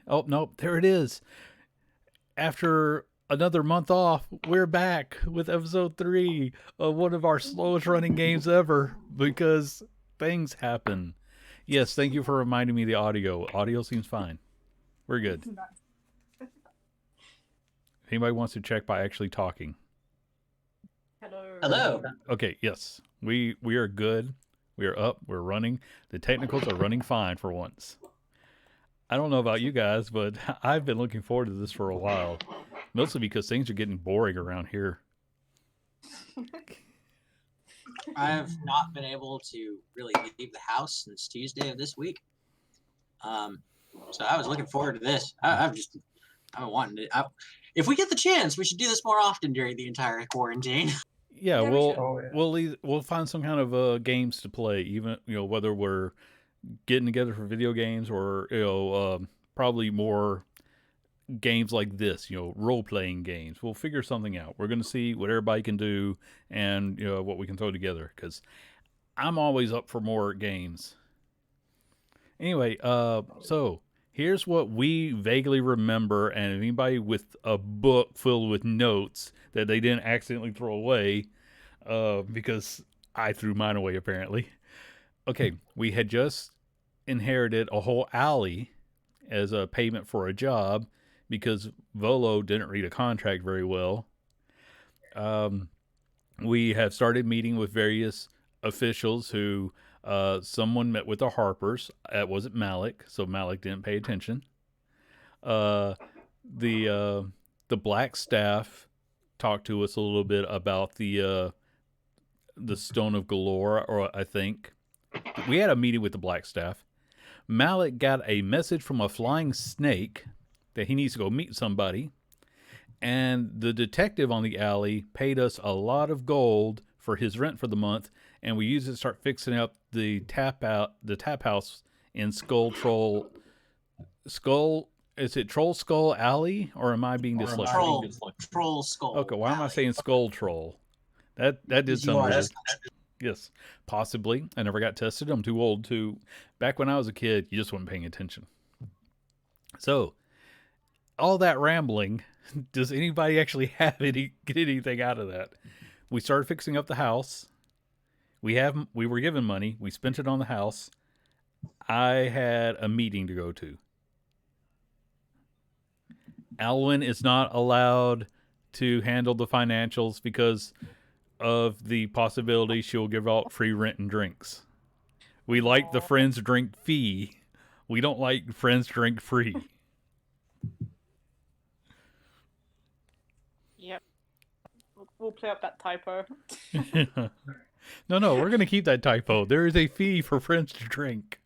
Oh, nope, there it is. After another month off, we're back with episode 3 of one of our slowest running games ever because things happen. Yes, thank you for reminding me the audio. Audio seems fine. We're good. If anybody wants to check by actually talking. Hello. Hello. Okay, yes. We are good. We are up. We're running. The technicals are running fine for once. I don't know about you guys, but I've been looking forward to this for a while. Mostly because things are getting boring around here. I've not been able to really leave the house since Tuesday of this week. So I was looking forward to this. I've been wanting to. If we get the chance, we should do this more often during the entire quarantine. Yeah, Yeah, we should. we'll find some kind of games to play, even whether we're getting together for video games or probably more games like this, role playing games. We'll figure something out. We're gonna see what everybody can do and what we can throw together because I'm always up for more games. Anyway, so here's what we vaguely remember, and anybody with a book filled with notes that they didn't accidentally throw away, because I threw mine away apparently. Okay, we had just inherited a whole alley as a payment for a job because Volo didn't read a contract very well. Um, we have started meeting with various officials who someone met with the Harpers. It wasn't Malik, so Malik didn't pay attention. Uh, the black staff talked to us a little bit about the Stone of Galore, or I think we had a meeting with the black staff. Malik got a message from a flying snake that he needs to go meet somebody, and the detective on the alley paid us a lot of gold for his rent for the month, and we used it to start fixing up the tap house in Skull. Is it Troll Skull Alley, or am I being dyslexic? Troll Skull. Okay, why am I Alley. saying Skull Troll? That did You sound are. weird. Yes, possibly. I never got tested. I'm too old to. Back when I was a kid, you just weren't paying attention. So, all that rambling, does anybody actually get anything out of that? We started fixing up the house. We were given money. We spent it on the house. I had a meeting to go to. Alwyn is not allowed to handle the financials because of the possibility she'll give out free rent and drinks. We like the friends drink fee. We don't like friends drink free. Yep. We'll play up that typo. No, we're going to keep that typo. There is a fee for friends to drink.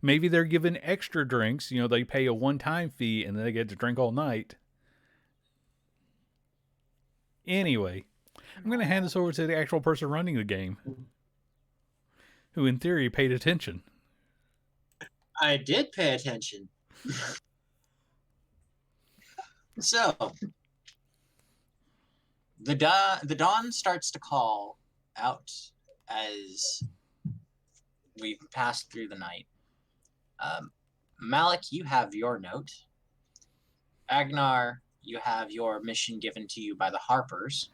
Maybe they're given extra drinks. They pay a one-time fee and then they get to drink all night. Anyway, I'm going to hand this over to the actual person running the game, who in theory paid attention. I did pay attention. So, the dawn starts to call out as we've passed through the night. Malik, you have your note. Agnar, you have your mission given to you by the Harpers.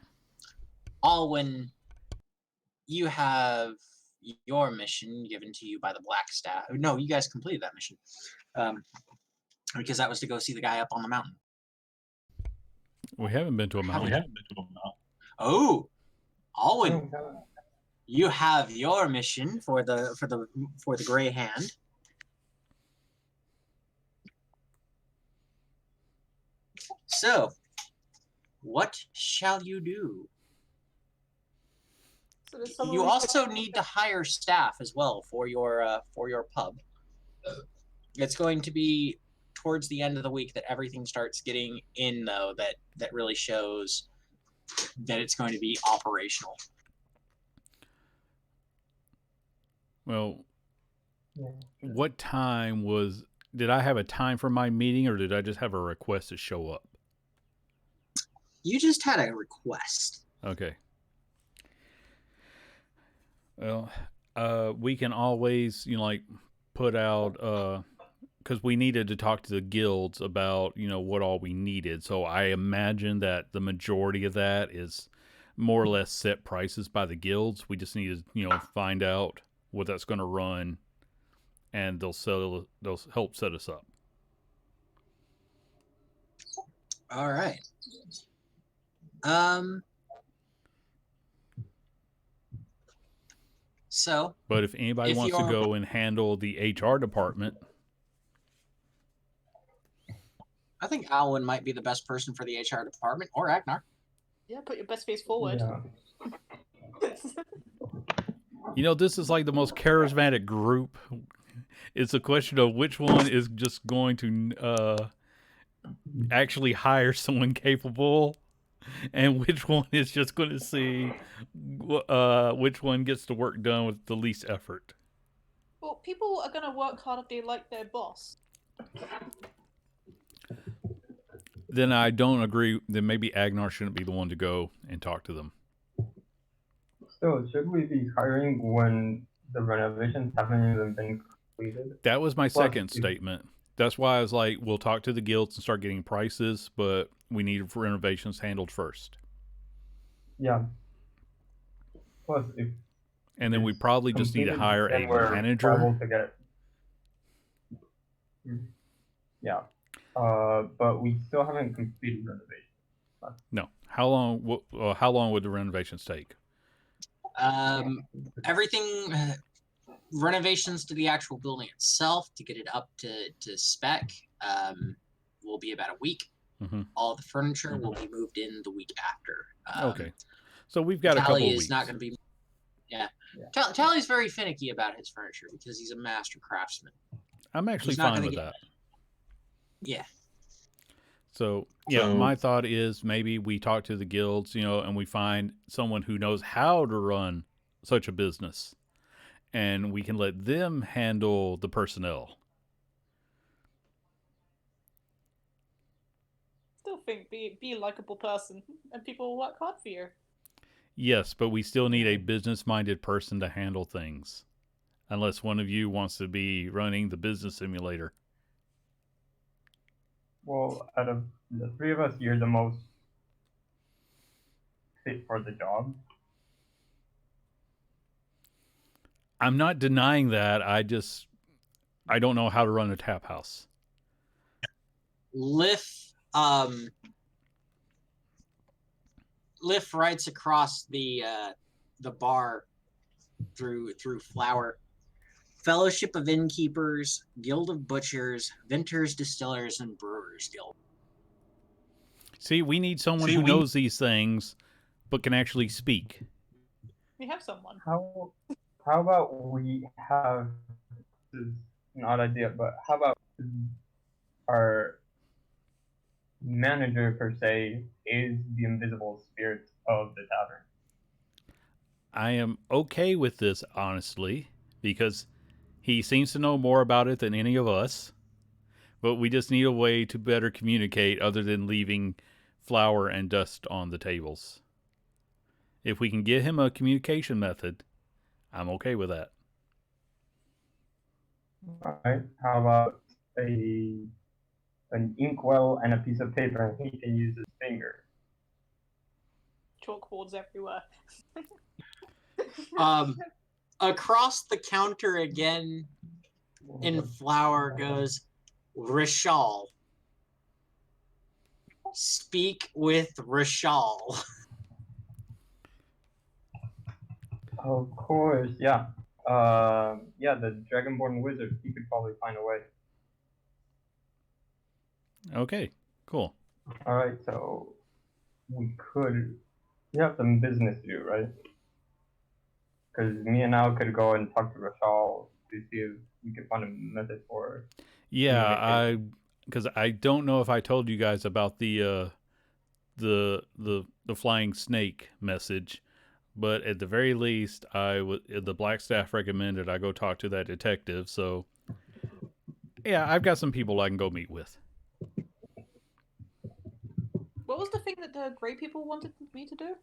Alwyn, you have your mission given to you by the Black Staff. No, you guys completed that mission. Because that was to go see the guy up on the mountain. We haven't been to a mountain. Oh, Alwyn, you have your mission for the Gray Hand. So, what shall you do? So You also need to hire staff as well for your pub. It's going to be towards the end of the week that everything starts getting in, though, that really shows that it's going to be operational. Well, what time was... Did I have a time for my meeting, or did I just have a request to show up? You just had a request. Okay. Well, we can always, put out because we needed to talk to the guilds about what all we needed. So I imagine that the majority of that is more or less set prices by the guilds. We just need to find out what that's going to run, and they'll help set us up. All right. So, But if anybody if wants to you're go and handle the HR department, I think Alwyn might be the best person for the HR department, or Agnar. Yeah, put your best face forward. Yeah. this is like the most charismatic group. It's a question of which one is just going to actually hire someone capable, and which one is just going to see which one gets the work done with the least effort. Well, people are going to work hard if they like their boss. Then I don't agree. Then maybe Agnar shouldn't be the one to go and talk to them. So, should we be hiring when the renovations haven't even been completed? That was my Plus, second statement. That's why I was like, we'll talk to the guilds and start getting prices, but we need renovations handled first. Yeah. Plus, if And then we probably just need to completed, hire then a we're manager. liable to get. Yeah. But we still haven't completed renovation. No. How long would the renovations take? Everything, renovations to the actual building itself to get it up to spec, will be about a week. Mm-hmm. All the furniture will be moved in the week after. Okay. So we've got a couple of Tally weeks. is not going to be. Yeah. Tally's very finicky about his furniture because he's a master craftsman. I'm actually He's not fine gonna with get that. Yeah. So, my thought is maybe we talk to the guilds, and we find someone who knows how to run such a business, and we can let them handle the personnel. Still think be a likable person, and people will work hard for you. Yes, but we still need a business-minded person to handle things, unless one of you wants to be running the business simulator. Well, out of the three of us, you're the most fit for the job. I'm not denying that. I don't know how to run a tap house. Lift writes across the bar through Flower. Fellowship of Innkeepers, Guild of Butchers, Vintners, Distillers, and Brewers Guild. See, we need someone who knows these things, but can actually speak. We have someone. How about we have, this is an odd idea, but how about our manager per se is the invisible spirit of the tavern? I am okay with this, honestly, because he seems to know more about it than any of us, but we just need a way to better communicate other than leaving flour and dust on the tables. If we can get him a communication method, I'm okay with that. All right. How about an inkwell and a piece of paper, and he can use his finger? Chalkboards everywhere. Across the counter again, in Flower goes, Rishal. Speak with Rishal. Of course, yeah. Yeah, the Dragonborn wizard, he could probably find a way. Okay, cool. All right, so we have some business to do, right? Because me and Al could go and talk to Rashal to see if we could find a method for. Yeah, because I don't know if I told you guys about the flying snake message, but at the very least, the Black Staff recommended I go talk to that detective. So, yeah, I've got some people I can go meet with. What was the thing that the Grey people wanted me to do?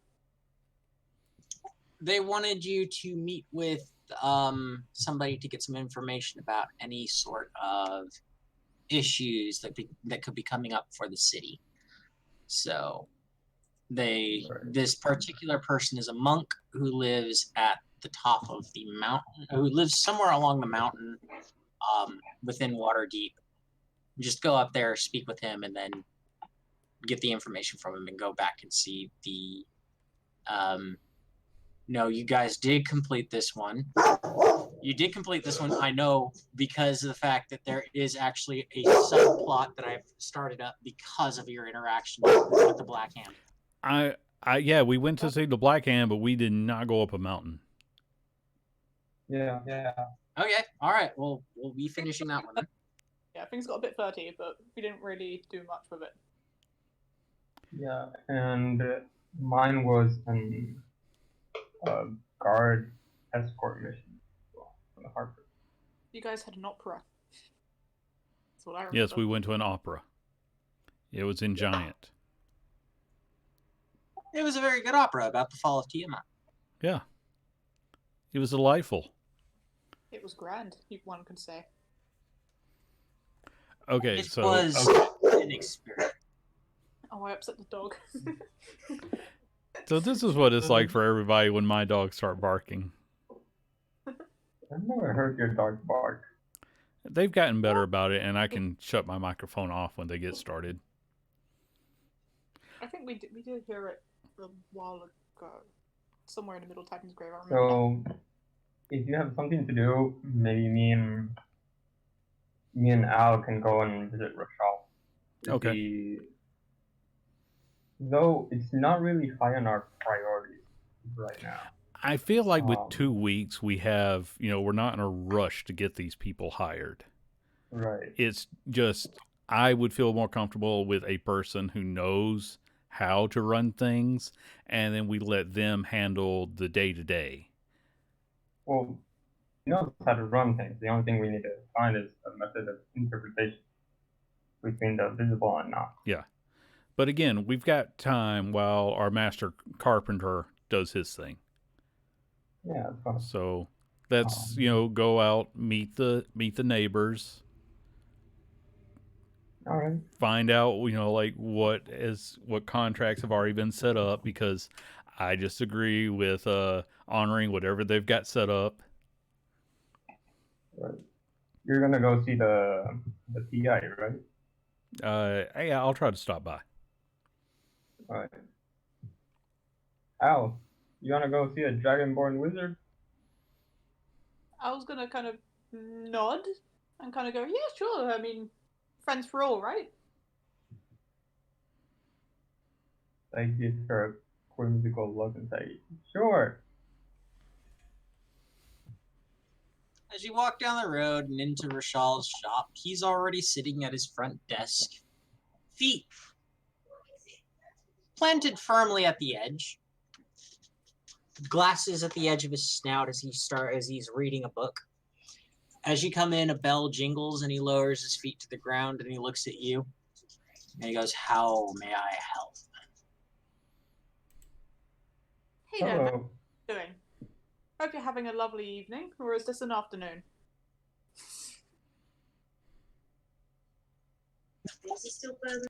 They wanted you to meet with somebody to get some information about any sort of issues that could be coming up for the city. So this particular person is a monk who lives at the top of the mountain, who lives somewhere along the mountain, within Waterdeep. Just go up there, speak with him, and then get the information from him and go back and see the no, you guys did complete this one. You did complete this one, I know, because of the fact that there is actually a subplot that I've started up because of your interaction with the Black Hand. Yeah, we went to see the Black Hand, but we did not go up a mountain. Yeah. Okay, all right. Well, we'll be finishing that one then. Yeah, things got a bit flirty, but we didn't really do much with it. Yeah, and mine was an guard escort mission from the Harper. You guys had an opera. That's what I remember. Yes, we went to an opera. It was in Giant. It was a very good opera about the fall of Tiamat. Yeah. It was delightful. It was grand, one could say. Okay, It so was an experience. Oh, I upset the dog. So this is what it's like for everybody when my dogs start barking. I've never heard your dog bark. They've gotten better about it, and I can shut my microphone off when they get started. I think we did hear it a while ago. Somewhere in the middle of Titan's Grave, I remember. So, if you have something to do, maybe me and Al can go and visit Rochelle. Okay. Though it's not really high on our priorities right now. I feel like with 2 weeks, we have, we're not in a rush to get these people hired. Right. It's just, I would feel more comfortable with a person who knows how to run things, and then we let them handle the day-to-day. Well, he knows how to run things. The only thing we need to find is a method of interpretation between the visible and not. Yeah. But again, we've got time while our master carpenter does his thing. Yeah, that's fine. So let's, go out, meet the neighbors. All right. Find out, what contracts have already been set up, because I just agree with honoring whatever they've got set up. Right. You're gonna go see the PI, right? Yeah, I'll try to stop by. All right. Al, you wanna go see a dragonborn wizard? I was gonna kind of nod and kind of go, yeah, sure. I mean, friends for all, right? I give her a whimsical look and say, sure. As you walk down the road and into Rashal's shop, he's already sitting at his front desk, feet planted firmly at the edge, glasses at the edge of his snout as he's reading a book. As you come in, a bell jingles and he lowers his feet to the ground and he looks at you and he goes, "How may I help?" Hey there, how you doing? Hope you're having a lovely evening, or is this an afternoon? Is it still further?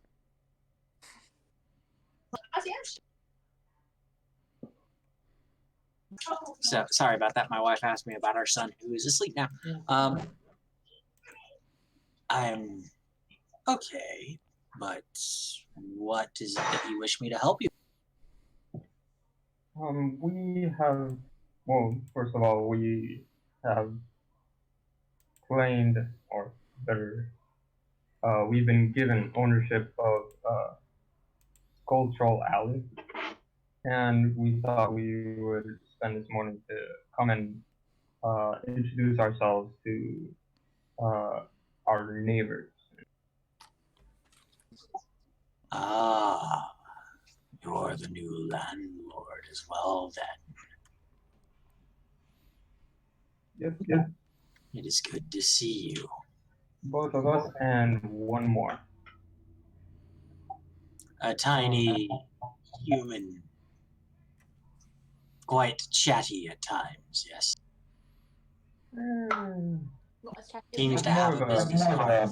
So sorry about that. My wife asked me about our son, who is asleep now. I'm okay, but what is it that you wish me to help you? We have, well, first of all, we have claimed, or better, we've been given ownership of Gold Troll Alley, and we thought we would spend this morning to come and introduce ourselves to our neighbors. Ah, you're the new landlord as well, then. Yep. It is good to see you. Both of us and one more. A tiny human, quite chatty at times, yes. Not as chatty as Seems to me. have a business card.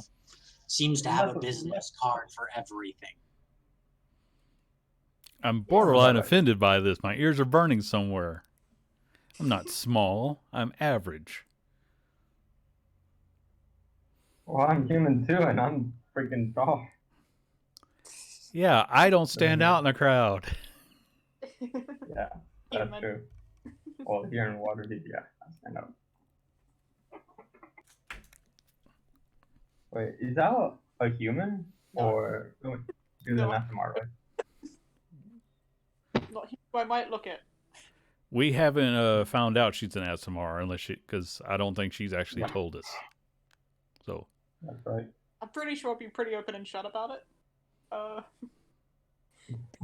Seems to have a business card for everything. I'm borderline Right. offended by this. My ears are burning somewhere. I'm not small. I'm average. Well, I'm human too, and I'm freaking tall. Yeah, I don't stand out in the crowd. Yeah, that's Human. true. Well, here in Waterdeep, yeah, I stand up. Wait, is that a human? No. Or no, she's No. an SMR, right? Not human. I might look it. We haven't found out she's an SMR because I don't think she's actually told us. So That's right. I'm pretty sure I'd be pretty open and shut about it. I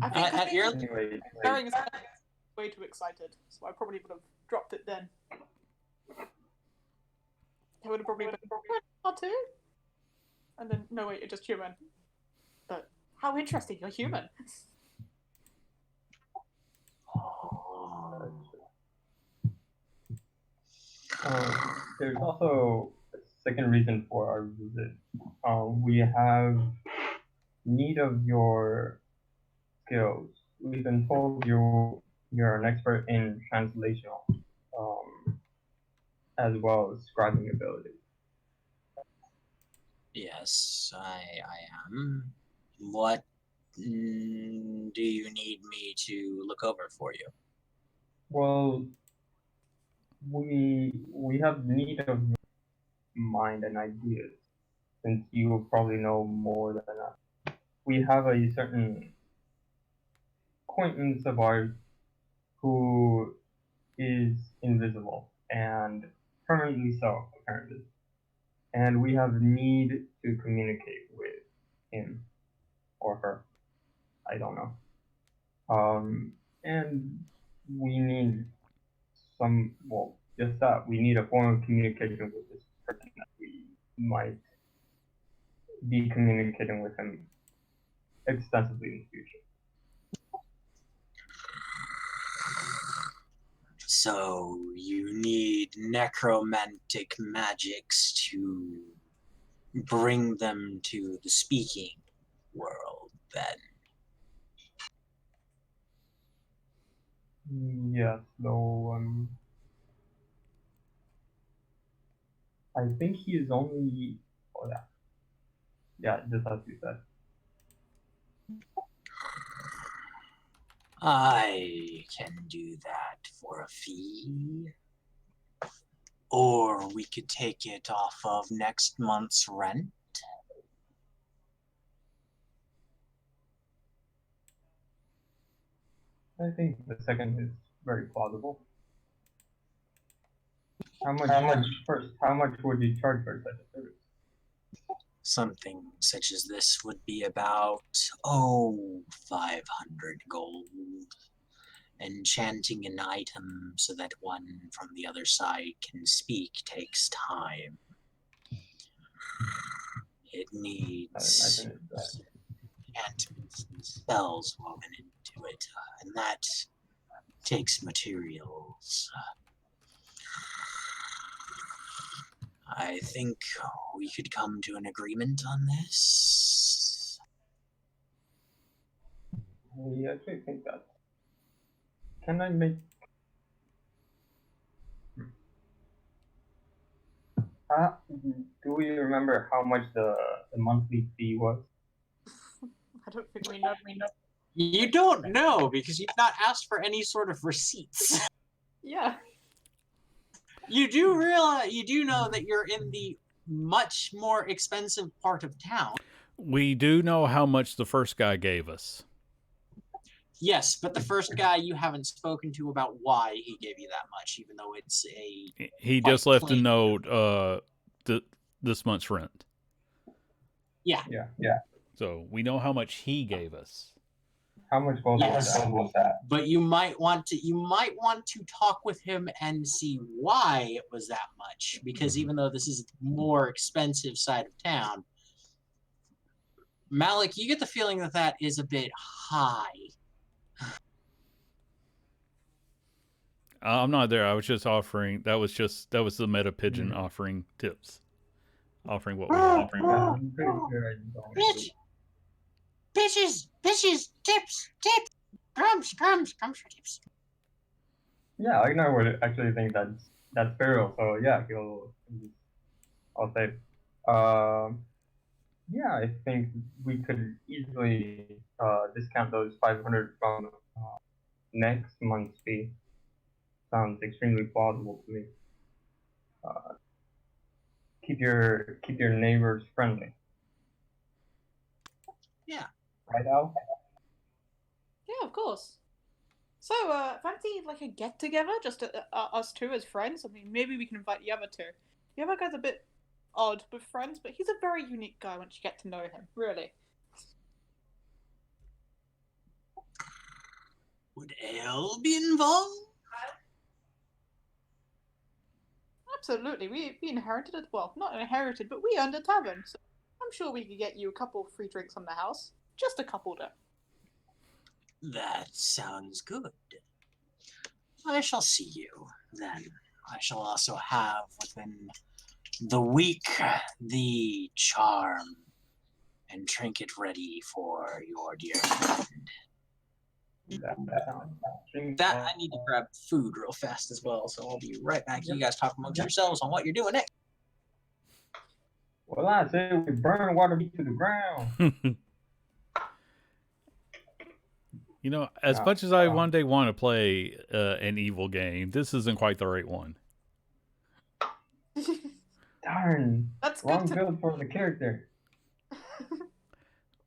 think At your Anyway, Bearing is way too excited, so I probably would have dropped it then. It would have probably been or two. And then, no wait, you're just human. But how interesting, you're human. There's also a second reason for our visit. We have need of your skills. We've been told you're an expert in translational, as well as scribing ability. Yes, I am. What do you need me to look over for you? Well, we have need of your mind and ideas, since you will probably know more than us. We have a certain acquaintance of ours who is invisible and permanently so, apparently. And we have need to communicate with him or her. I don't know. And we need just that. We need a form of communication with this person that we might be communicating with him extensively in the future. So you need necromantic magics to bring them to the speaking world, then. Yes, though, I think he is only. Oh, yeah. Yeah, just as you said. I can do that for a fee. Or we could take it off of next month's rent. I think the second is very plausible. How much would you charge for such a service? Something such as this would be about 500 gold. Enchanting an item so that one from the other side can speak takes time. It needs enchantments and spells woven into it, and that takes materials. I think we could come to an agreement on this. I actually think that. Can I make? Do we remember how much the monthly fee was? I don't think we know. You don't know because you've not asked for any sort of receipts. Yeah. You do know that you're in the much more expensive part of town. we do know how much the first guy gave us. Yes, but the first guy you haven't spoken to about why he gave you that much, even though it's a... He quite just left a plain. note this month's rent. Yeah. So we know how much he gave us. How much gold was that? But you might want to talk with him and see why it was that much, because even though this is more expensive side of town, Malik, you get the feeling that that is a bit high. I'm not there. I was just offering. That was the meta pigeon offering tips. offering what we have. Yeah, I'm pretty sure I don't. Bitch! Bitches! Tips! Crumbs for tips. Yeah, Agnar would actually think that's burial. So yeah, I'll say. Yeah, I think we could easily discount those 500 from next month's fee. Sounds extremely plausible to me. Keep your neighbors friendly. Yeah. Right, Al? Yeah, of course. So, fancy like a get together, just us two as friends. I mean, maybe we can invite the other two. The other guy's a bit odd with friends, but he's a very unique guy once you get to know him. Really. Would Ale be involved? Absolutely. We inherited it. Well, not inherited, but we owned a tavern. So I'm sure we could get you a couple of free drinks from the house. Just a couple, though. That sounds good. I shall see you then. I shall also have within the week the charm and trinket ready for your dear friend. That I need to grab food real fast as well, so I'll be right back. You guys talk amongst yourselves on what you're doing next. Well, I say we burn Waterdeep to the ground. You know, as much as I one day want to play an evil game, this isn't quite the right one. Darn. That's Wrong good to build for the character.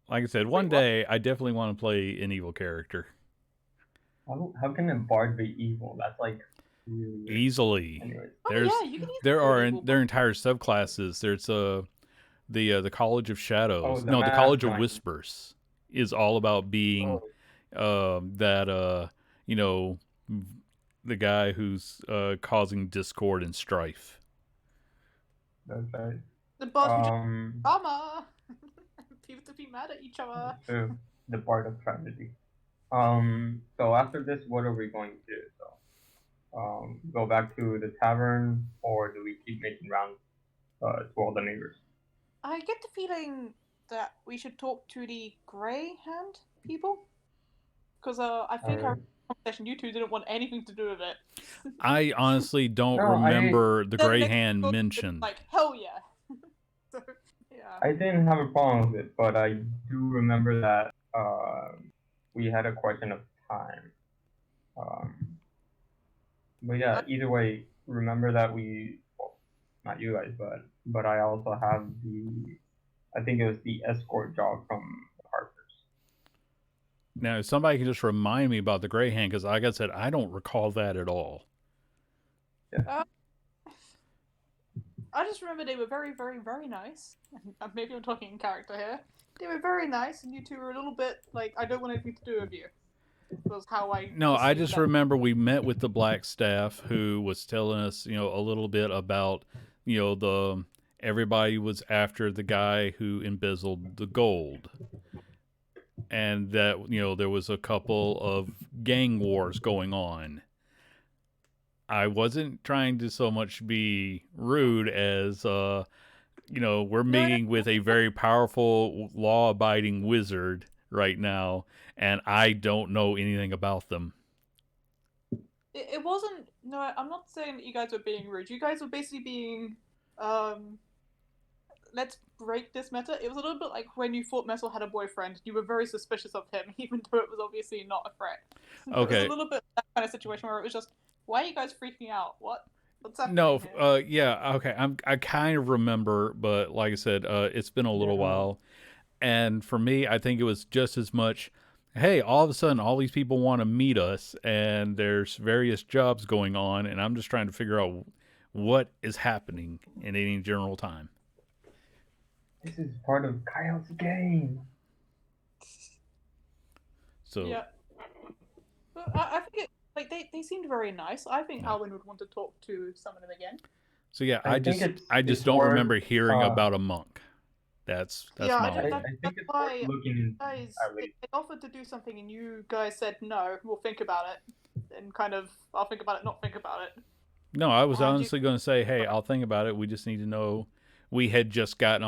Like I said, one day I definitely want to play an evil character. How can a bard be evil? That's like really weird. Easily. Anyways. There's yeah, you can there are evil there are entire subclasses. There's the College of Shadows. the No, the College of Magi. Whispers is all about being that you know, the guy who's causing discord and strife. That's right. The boss drama. People to be mad at each other. So, the part of tragedy. So after this, what are we going to do? So, go back to the tavern, or do we keep making rounds to all the neighbors? I get the feeling that we should talk to the Grey Hand people. Because I think our conversation, you two didn't want anything to do with it. I honestly don't No, remember the Then Grey next Hand book, mentioned. Like, hell yeah. So, yeah. I didn't have a problem with it, but I do remember that we had a question of time. But yeah, either way, remember that well, not you guys, but I also have I think it was the escort job from the Harpers. Now, if somebody can just remind me about the Grey Hand, because like I said, I don't recall that at all. Yeah. I just remember they were very, very, very nice. Maybe I'm talking in character here. They were very nice, and you two were a little bit like, I don't want anything to do with you. Was how I. No, I just that. remember we met with the black staff who was telling us, you know, a little bit about, you know, everybody was after the guy who embezzled the gold. And that, you know, there was a couple of gang wars going on. I wasn't trying to so much be rude as, you know, we're meeting with a very powerful, law-abiding wizard right now, and I don't know anything about them. It wasn't. No, I'm not saying that you guys were being rude. You guys were basically being. Let's break this meta. It was a little bit like when you thought Messel had a boyfriend. You were very suspicious of him, even though it was obviously not a threat. Okay. It was a little bit that kind of situation where it was just, why are you guys freaking out? What's happening? No, yeah, okay. I kind of remember, but like I said, it's been a little while. And for me, I think it was just as much, hey, all of a sudden, all these people want to meet us, and there's various jobs going on, and I'm just trying to figure out what is happening in any general time. This is part of Kyle's game. So yeah, but I think they seemed very nice. I think Alwyn would want to talk to some of them again. So yeah, I I just don't remember hearing about a monk. That's yeah, my I only. think it's why worth looking guys at least. they offered to do something and you guys said no. We'll think about it, and kind of I'll think about it, not think about it. No, I was honestly going to say, hey, I'll think about it. We just need to know we had just gotten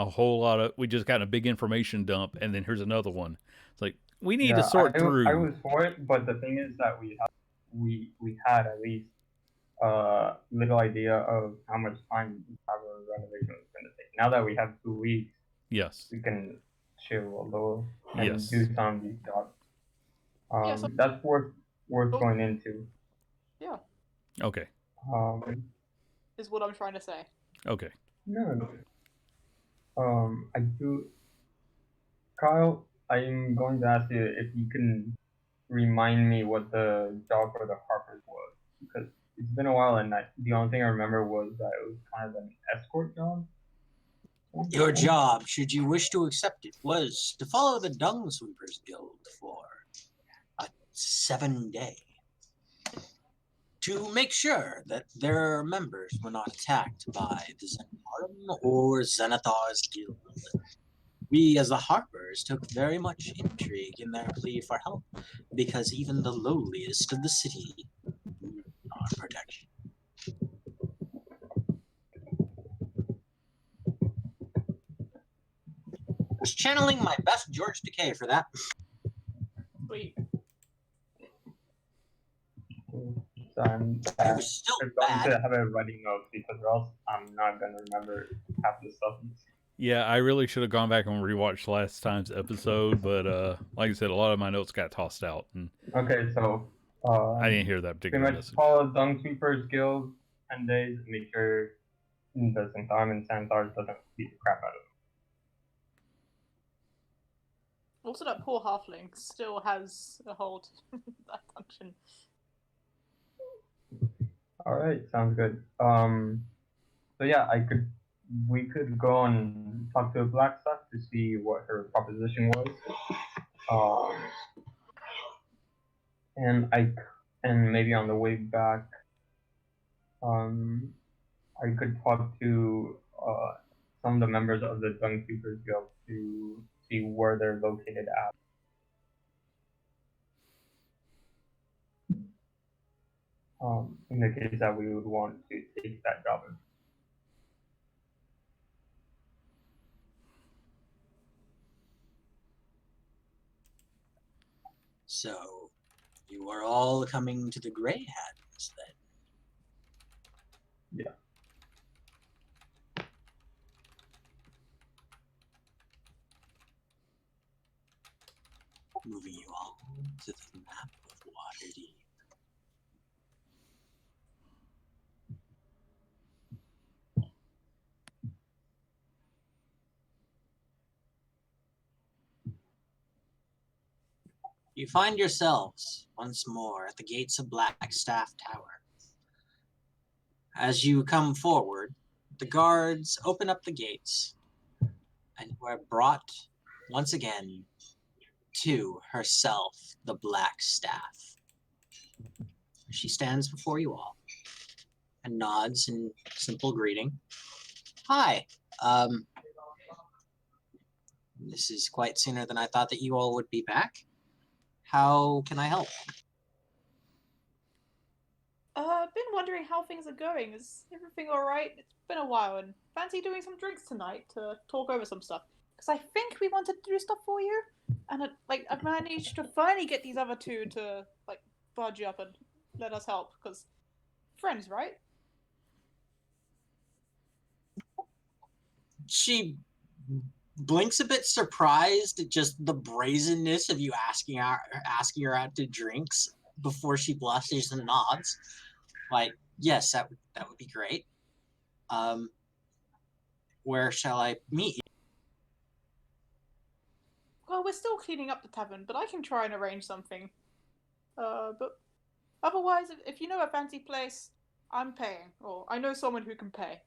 we just gotten a big information dump, and then here's another one. It's like we need to sort I through. was for it, but the thing is that we had at least a little idea of how much time our renovation was going to take. Now that we have 2 weeks, Yes. we can chill a little and Yes. do some of these jobs. Yeah, so- That's worth going into. Yeah, Okay. is what I'm trying to say. Okay. No. I do. Kyle, I'm going to ask you if you can remind me what the job for the Harpers was, because it's been a while, and the only thing I remember was that it was kind of an escort job. Your job, should you wish to accept it, was to follow the Dung Sweepers Guild for a 7-day. To make sure that their members were not attacked by the Zentarum or Zenithar's Guild. We, as the Harpers, took very much intrigue in their plea for help, because even the lowliest of the city need our protection. Was channeling my best George Takei for that. Sweet. So I'm It was still going bad. to have a running note, because or else I'm not going to remember half the stuff. Yeah, I really should have gone back and rewatched last time's episode, but like I said, a lot of my notes got tossed out, and Okay, so I didn't hear that pretty particular much message. follow Dung Sweepers Guild 10 days, make sure the Zentarum and Xanthars doesn't beat the crap out of them. Also, that poor halfling still has a hold that function. All right, sounds good. So yeah, we could go and talk to Blackstock to see what her proposition was. And maybe on the way back, I could talk to some of the members of the Dung Keepers Guild to see where they're located at. In the case that we would want to take that job. So, you are all coming to the Grey Hats then? Yeah. Moving you all to the map of Waterdeep. You find yourselves once more at the gates of Blackstaff Tower. As you come forward, the guards open up the gates, and you are brought once again to herself, the Blackstaff. She stands before you all and nods in simple greeting. Hi. This is quite sooner than I thought that you all would be back. How can I help? I've been wondering how things are going. Is everything alright? It's been a while, and fancy doing some drinks tonight to talk over some stuff. Because I think we wanted to do stuff for you, and I've managed to finally get these other two to budge up and let us help. Because friends, right? She blinks a bit surprised at just the brazenness of you asking her out to drinks before she blushes and nods. Like, yes, that would be great. Where shall I meet you? Well, we're still cleaning up the tavern, but I can try and arrange something. But otherwise, if you know a fancy place, I'm paying. Or I know someone who can pay.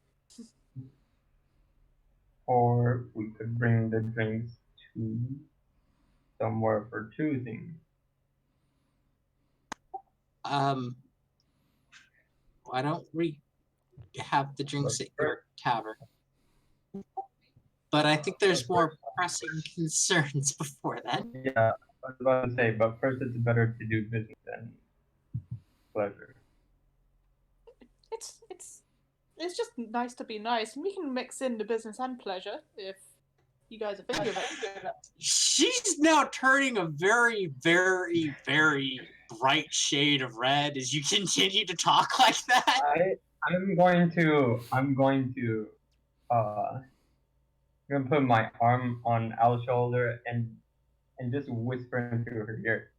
Or we could bring the drinks to somewhere for choosing. Why don't we have the drinks at your tavern? But I think there's more pressing concerns before that. Yeah, I was about to say, but first it's better to do business than pleasure. It's It's just nice to be nice, and we can mix in the business and pleasure if you guys are thinking of it. She's now turning a very, very, very bright shade of red as you continue to talk like that. I'm going to put my arm on Al's shoulder and just whisper into her ear.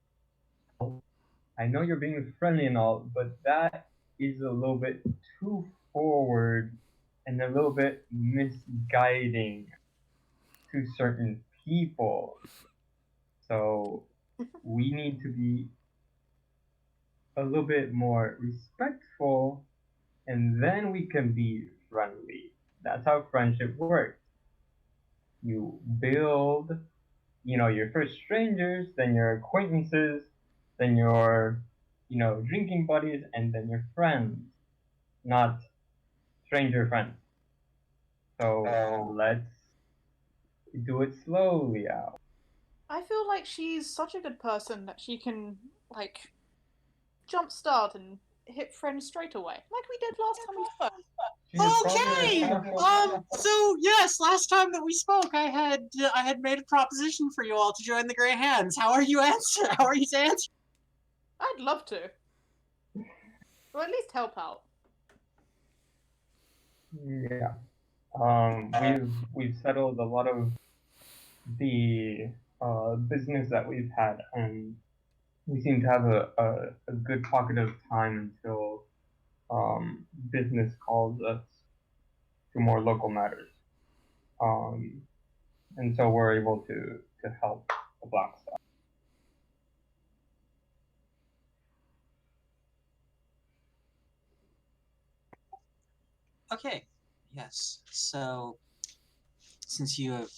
I know you're being friendly and all, but that is a little bit too forward and a little bit misguiding to certain people. So we need to be a little bit more respectful, and then we can be friendly. That's how friendship works. You build, your first strangers, then your acquaintances, then your, drinking buddies, and then your friends, not stranger friends. So let's do it slowly, Al. I feel like she's such a good person that she can, like, jumpstart and hit friends straight away, like we did last time we spoke. Okay. So yes, last time that we spoke, I had made a proposition for you all to join the Grey Hands. How are you to answer? I'd love to. Or at least help out. Yeah. We've settled a lot of the business that we've had, and we seem to have a good pocket of time until business calls us to more local matters. And so we're able to help the Black Star. Okay. Yes. So since you have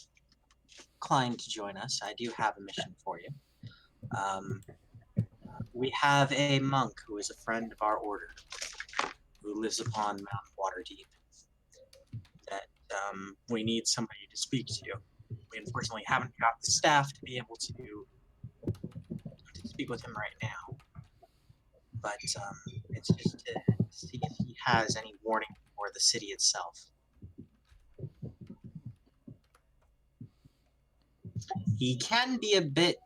declined to join us, I do have a mission for you. We have a monk who is a friend of our order, who lives upon Mount Waterdeep, that we need somebody to speak to. We unfortunately haven't got the staff to be able to speak with him right now. But it's just to see if he has any warning for the city itself. He can be a bit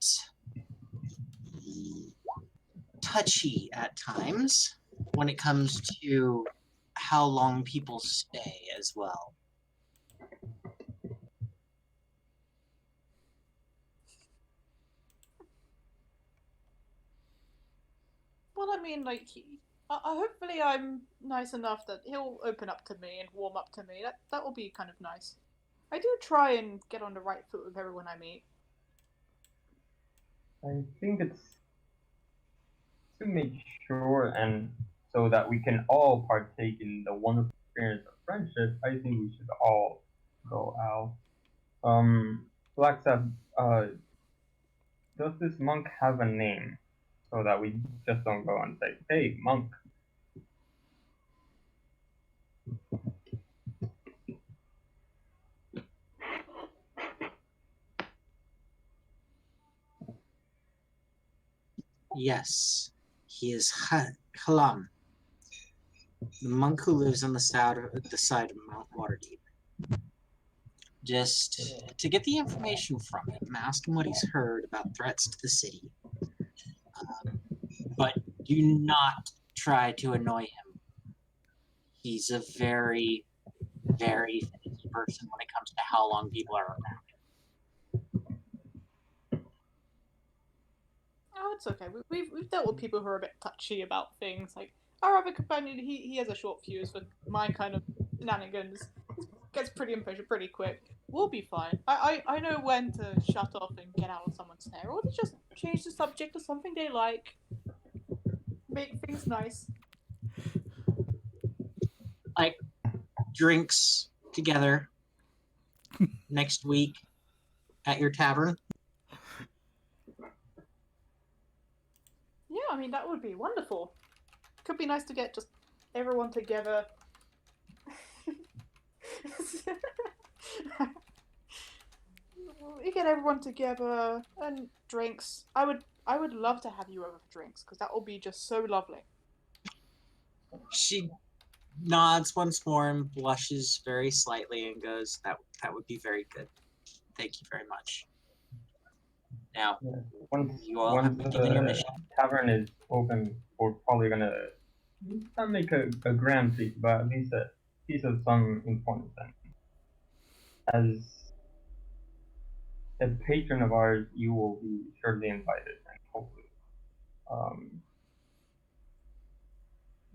touchy at times when it comes to how long people stay as well. Well, I mean, like, hopefully I'm nice enough that he'll open up to me and warm up to me. That will be kind of nice. I do try and get on the right foot with everyone I meet. I think it's to make sure and so that we can all partake in the wonderful experience of friendship. I think we should all go out. Blackstaff, does this monk have a name so that we just don't go and say, "Hey, monk"? Yes, he is Halam, the monk who lives on the side of Mount Waterdeep. Just to get the information from him, ask him what he's heard about threats to the city. But do not try to annoy him. He's a very, very finicky person when it comes to how long people are around. Oh, it's okay. We've dealt with people who are a bit touchy about things. Like our other companion, he has a short fuse for my kind of shenanigans. He gets pretty impatient pretty quick. We'll be fine. I know when to shut off and get out of someone's hair, or to just change the subject to something they like. Make things nice. Like drinks together next week at your tavern. Yeah, I mean that would be wonderful. Could be nice to get just everyone together. We get everyone together and drinks. I would love to have you over for drinks because that will be just so lovely. She nods once more and blushes very slightly and goes, that would be very good. Thank you very much. Now, Yeah. Once you all have begun your the mission. tavern is open, we're probably gonna not make a grand feast, but at least a piece of some importance. And as a patron of ours, you will be surely invited, and hopefully,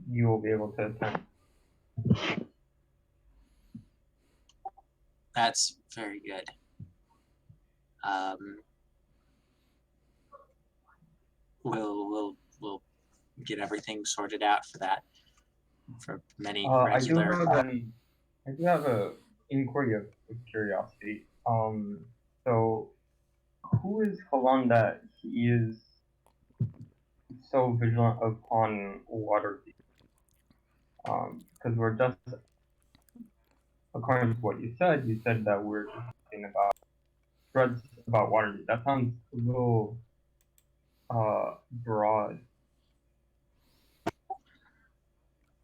you will be able to attend. That's very good. We'll get everything sorted out for that. For many regular. I do have a inquiry of curiosity. So who is Halan that he is so vigilant upon water? Because we're just, according to what you said that we're just talking about threads about water. That sounds a little broad.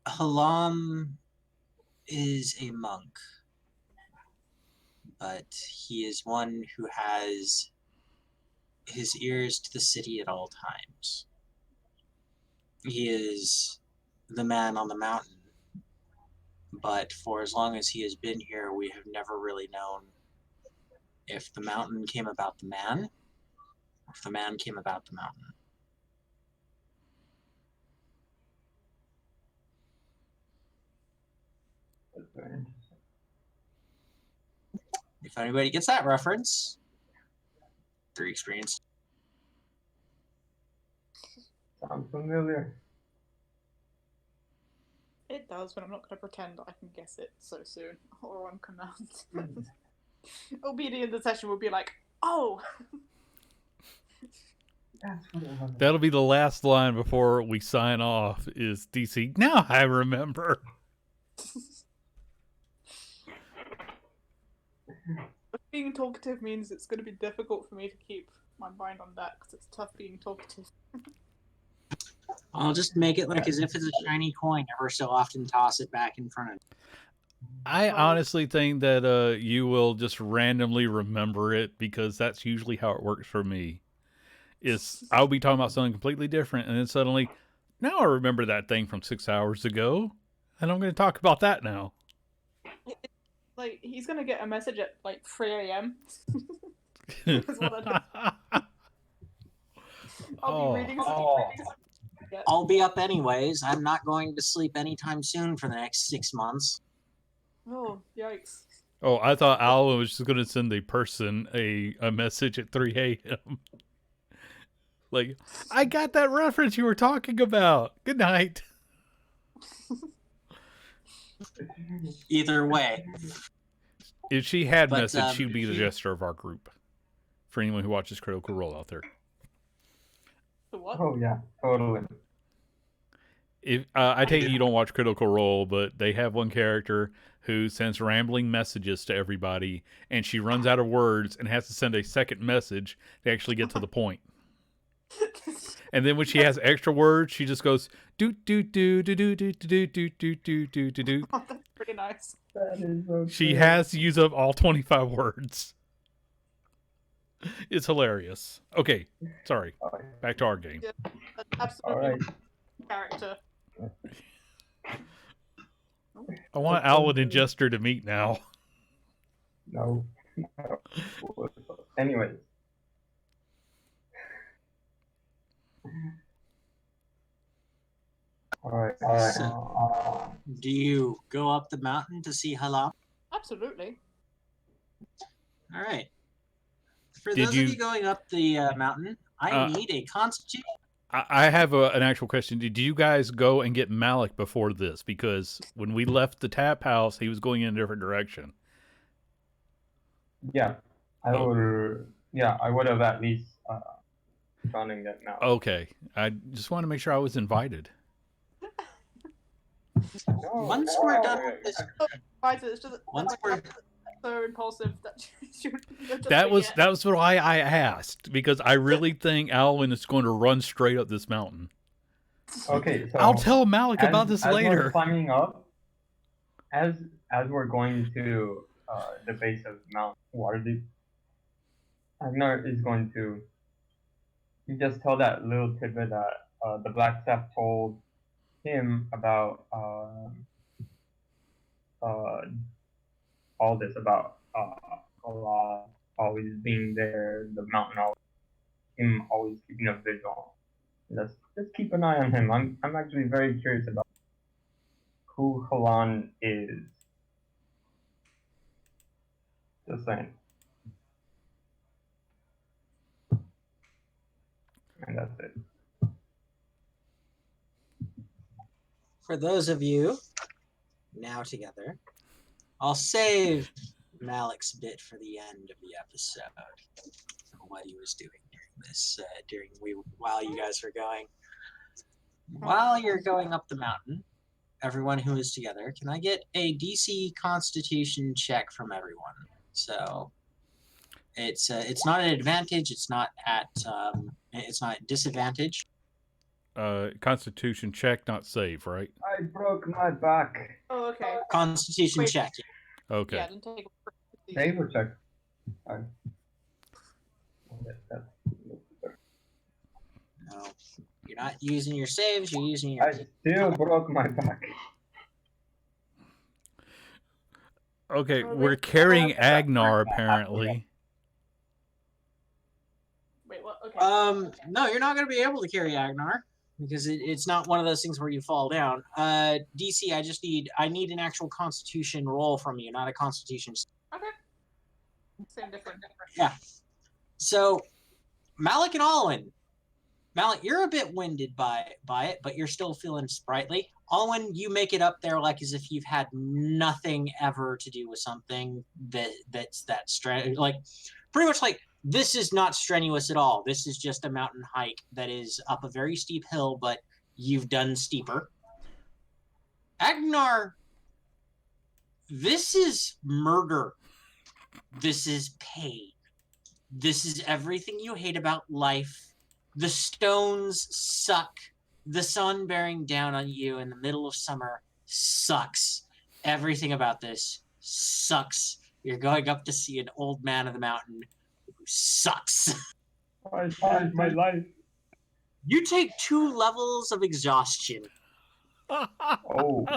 Halam is a monk, but he is one who has his ears to the city at all times. He is the man on the mountain, but for as long as he has been here, we have never really known if the mountain came about the man, or if the man came about the mountain. That's very interesting. If anybody gets that reference, 3 experience. Sounds familiar. It does, but I'm not going to pretend that I can guess it so soon or on command. It'll be the end of the session. We'll be like, oh. That's what it was. That'll be the last line before we sign off. Is DC? Now I remember. Being talkative means it's going to be difficult for me to keep my mind on that because it's tough being talkative. I'll just make it like as if it's a shiny coin. Ever so often toss it back in front of you. I honestly think that you will just randomly remember it because that's usually how it works for me. Is I'll be talking about something completely different and then suddenly, now I remember that thing from 6 hours ago and I'm going to talk about that now. Like, he's going to get a message at like 3 a.m. I'll be reading something. I'll be up anyways. I'm not going to sleep anytime soon for the next 6 months. Oh, yikes. Oh, I thought Alan was just going to send a person a message at 3 a.m. Like, I got that reference you were talking about. Good night. Either way. If she had message, she'd be the jester of our group. For anyone who watches Critical Role out there. The what? Oh yeah, totally. If I take it you don't watch Critical Role, but they have one character who sends rambling messages to everybody, and she runs out of words and has to send a second message to actually get to the point. And then when she has extra words, she just goes do do do do do do do do do do do do do. Oh, that's pretty nice. That is okay. She has to use up all 25 words. It's hilarious. Okay, sorry. Back to our game. Yeah, that's absolutely All right. character. I want Alan and Jester to meet now. No. Anyways. Alright. Do you go up the mountain to see Halam? Absolutely. All right. For those of you going up the mountain, I need a constitution. I have an actual question. Did you guys go and get Malik before this? Because when we left the tap house, he was going in a different direction. Yeah. I would have at least gone and get Malik. Okay. I just want to make sure I was invited. Once we're done with this, It's just once we're so impulsive that that was why I asked, because I really think Alwyn is going to run straight up this mountain. Okay, so I'll tell Malik about this as later. we're climbing up, as we're going to the base of Mount Waterdeep, Agnar is going to just tell that little tidbit that the Black Staff told him about uh, all this about Allah always being there, the mountain always, him always keeping a vigil. Just keep an eye on him. I'm actually very curious about who Halan is. Just saying. And that's it. For those of you now together, I'll save Malik's bit for the end of the episode. What he was doing during this, while you guys were going. While you're going up the mountain, everyone who is together, can I get a DC Constitution check from everyone? So it's not an advantage. It's not at disadvantage. Constitution check, not save, right? I broke my back. Oh, okay. Constitution Wait. check. Okay. Yeah, didn't take a Save or check? No, you're not using your saves. You're using your. I still broke my back. Okay, Oh, we're wait. carrying Agnar apparently. Wait, what? Okay. No, you're not going to be able to carry Agnar because it's not one of those things where you fall down. DC, I need an actual Constitution roll from you, not a Constitution. Okay. Same different. Yeah. So, Malik and Alwyn. Malik, you're a bit winded by it, but you're still feeling sprightly. Alwyn, you make it up there like as if you've had nothing ever to do with something that's like pretty much like this is not strenuous at all. This is just a mountain hike that is up a very steep hill, but you've done steeper. Agnar, this is murder. This is pain. This is everything you hate about life. The stones suck. The sun bearing down on you in the middle of summer sucks. Everything about this sucks. You're going up to see an old man of the mountain who sucks. I changed my life. You take 2 levels of exhaustion. Oh.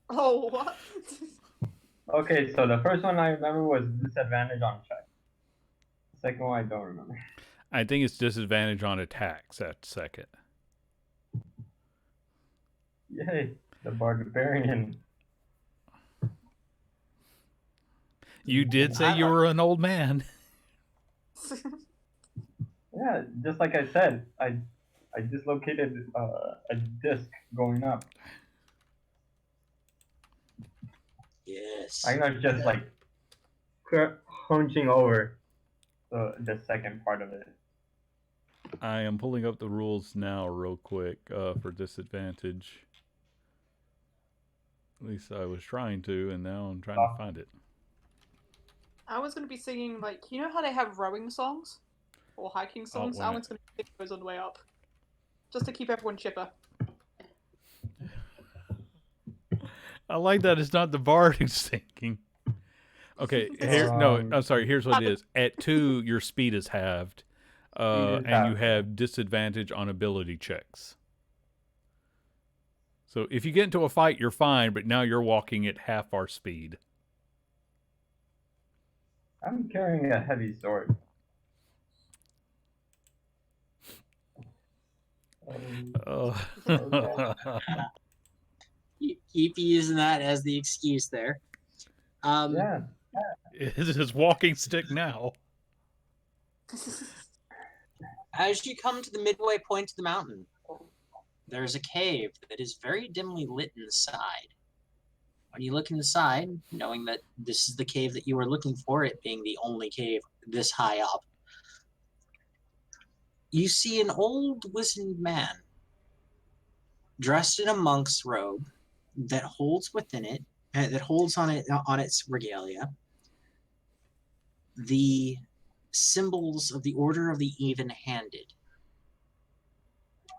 Oh, what? Okay, so the first one I remember was disadvantage on check. The second one I don't remember. I think it's disadvantage on attacks at second. Yay, the barbarian. You did say you were an old man. Yeah, just like I said, I dislocated a disc going up. Yes. I'm not just like hunching over the second part of it. I am pulling up the rules now real quick for disadvantage. At least I was trying to, and now I'm trying to find it. I was going to be singing, like, you know how they have rowing songs? Or hiking songs? I was going to sing those on the way up. Just to keep everyone chipper. I like that it's not the bard who's singing. Okay, I'm sorry, here's what it is. At 2, your speed is halved, and you have disadvantage on ability checks. So if you get into a fight, you're fine, but now you're walking at half our speed. I'm carrying a heavy sword. Keep using that as the excuse there. Yeah. It's his walking stick now. As you come to the midway point of the mountain, there's a cave that is very dimly lit inside. When you look inside, knowing that this is the cave that you were looking for, it being the only cave this high up, you see an old wizened man dressed in a monk's robe that holds within it, that holds on its regalia, the symbols of the Order of the Even-Handed.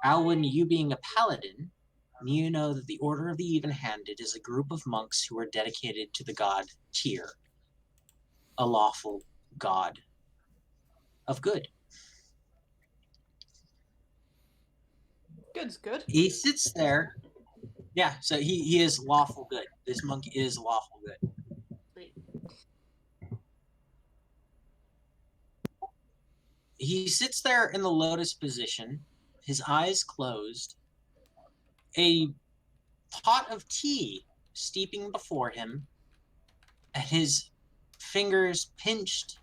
Alwyn, you being a paladin, you know that the Order of the Even-Handed is a group of monks who are dedicated to the god Tyr, a lawful god of good. Good's good. He sits there. Yeah, so he is lawful good. This monk is lawful good. Sweet. He sits there in the lotus position, his eyes closed, a pot of tea steeping before him, and his fingers pinched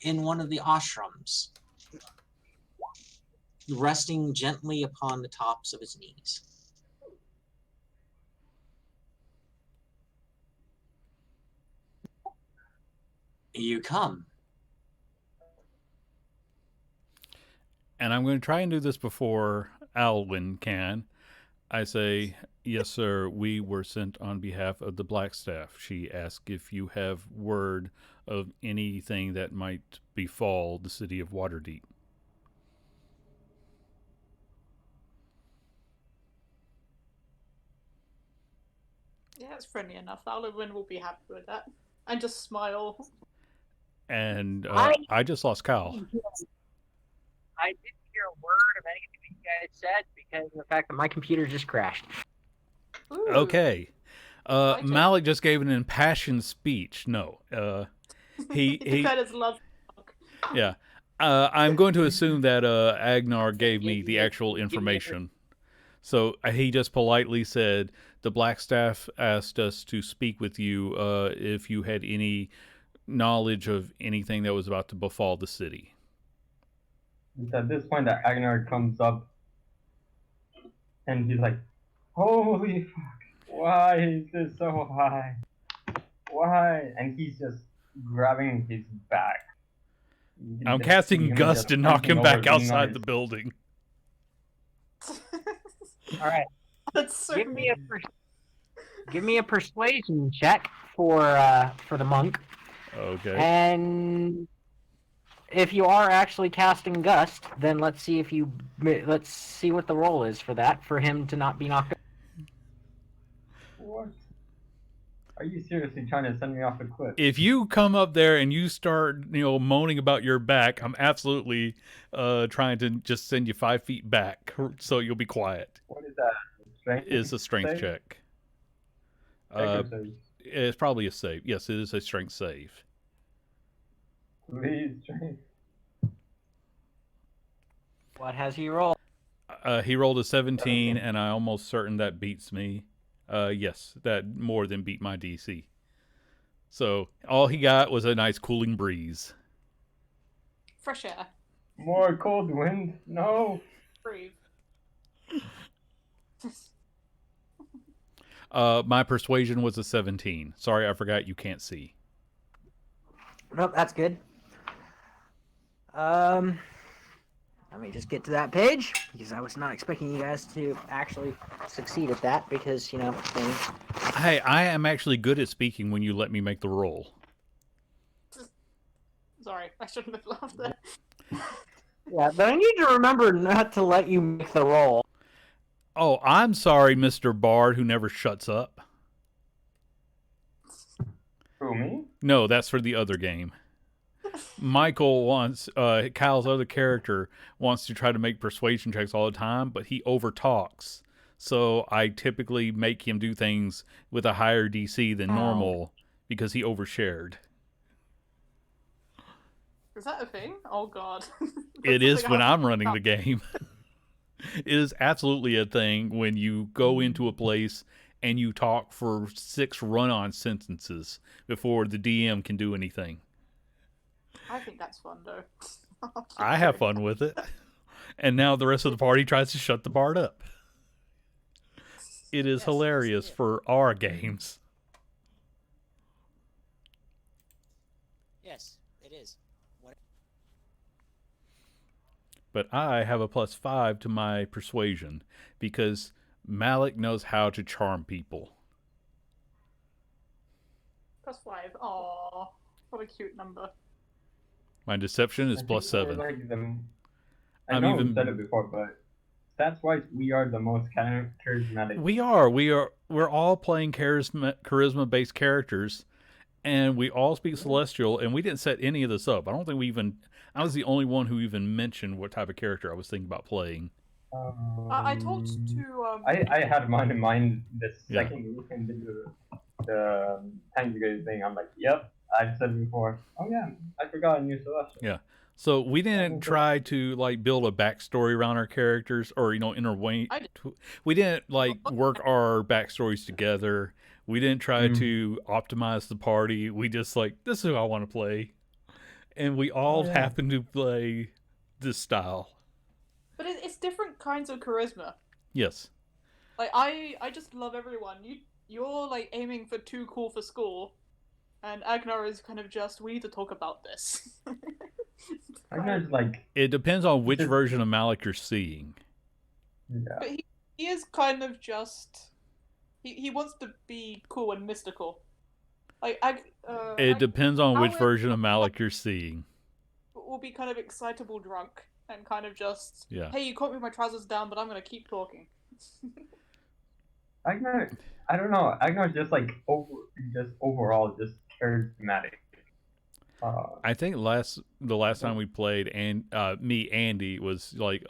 in one of the ashrams, resting gently upon the tops of his knees. You come. And I'm going to try and do this before Alwyn can. I say, yes, sir, we were sent on behalf of the Blackstaff. She asked if you have word of anything that might befall the city of Waterdeep. Yeah, that's friendly enough. Alwyn will be happy with that. And just smile. And I- I just lost Kyle. I didn't hear a word of anything that you guys said because of the fact that my computer just crashed. Ooh. Okay. Right. Malik just gave an impassioned speech. No. He declared his love. yeah. I'm going to assume that Agnar gave me the actual Give me a- information. So he just politely said, the Blackstaff asked us to speak with you if you had any knowledge of anything that was about to befall the city. It's at this point that Agnar comes up and he's like, holy fuck, why is this so high? Why? And he's just grabbing his back. You can I'm just see casting him Gust just to knock hunching him back over, leaning on outside his- the building. All right, That's so give me mean. give me a persuasion check for the monk, Okay. and if you are actually casting Gust, then let's see what the roll is for that for him to not be knocked. What? Are you seriously trying to send me off a cliff? If you come up there and you start, moaning about your back, I'm absolutely trying to just send you 5 feet back so you'll be quiet. What is that? Strength? It's a strength save? check. Check or save? It's probably a save. Yes, it is a strength save. Please, strength. What has he rolled? He rolled a 17, and I'm almost certain that beats me. Yes, that more than beat my DC. So all he got was a nice cooling breeze. Fresh air. More cold wind? No. Breathe. My persuasion was a 17. Sorry, I forgot you can't see. Nope, that's good. Let me just get to that page because I was not expecting you guys to actually succeed at that because things. Hey, I am actually good at speaking when you let me make the roll. Sorry, I shouldn't have laughed there. Yeah, but I need to remember not to let you make the roll. Oh, I'm sorry, Mr. Bard, who never shuts up. Who, me? No, that's for the other game. Michael wants, Kyle's other character wants to try to make persuasion checks all the time, but he overtalks. So I typically make him do things with a higher DC than normal because he overshared. Is that a thing? Oh god. It is when I'm running the game. It is absolutely a thing when you go into a place and you talk for 6 run-on sentences before the DM can do anything. I think that's fun though. I have fun with it. And now the rest of the party tries to shut the bard up. It is Yes, hilarious yes. for our games. Yes, it is. But I have a +5 to my persuasion because Malik knows how to charm people. +5. Aww. What a cute number. My deception is I think +7. Like them. I'm I know even- we said it before, but stats-wise, we are the most charismatic. We're all playing charisma-based characters, and we all speak Celestial, and we didn't set any of this up. I don't think we even. I was the only one who even mentioned what type of character I was thinking about playing. I talked to I had mine in mind the Yeah. second we looked into the Tank Brigade thing. I'm like, yep, I've said it before. Oh yeah, I forgot a new Celestial. Yeah. So we didn't try to like build a backstory around our characters, or interweave. I did. We didn't like work our backstories together. We didn't try Mm. to optimize the party. We just like, this is who I want to play, and we all yeah. happen to play this style. But it's different kinds of charisma. Yes. Like I just love everyone. You're like aiming for too cool for school, and Agnar is kind of just, we need to talk about this. Agnar's like, It depends on which Just- version of Malik you're seeing. yeah. But he is kind of just he wants to be cool and mystical. Like It depends on which Alex- version of Malik you're seeing. will be kind of excitable drunk and kind of just, Yeah. hey, you caught me with my trousers down, but I'm gonna keep talking. Agnar, I don't know. Agnar's just like overall just charismatic. I think the last time we played, and me Andy was like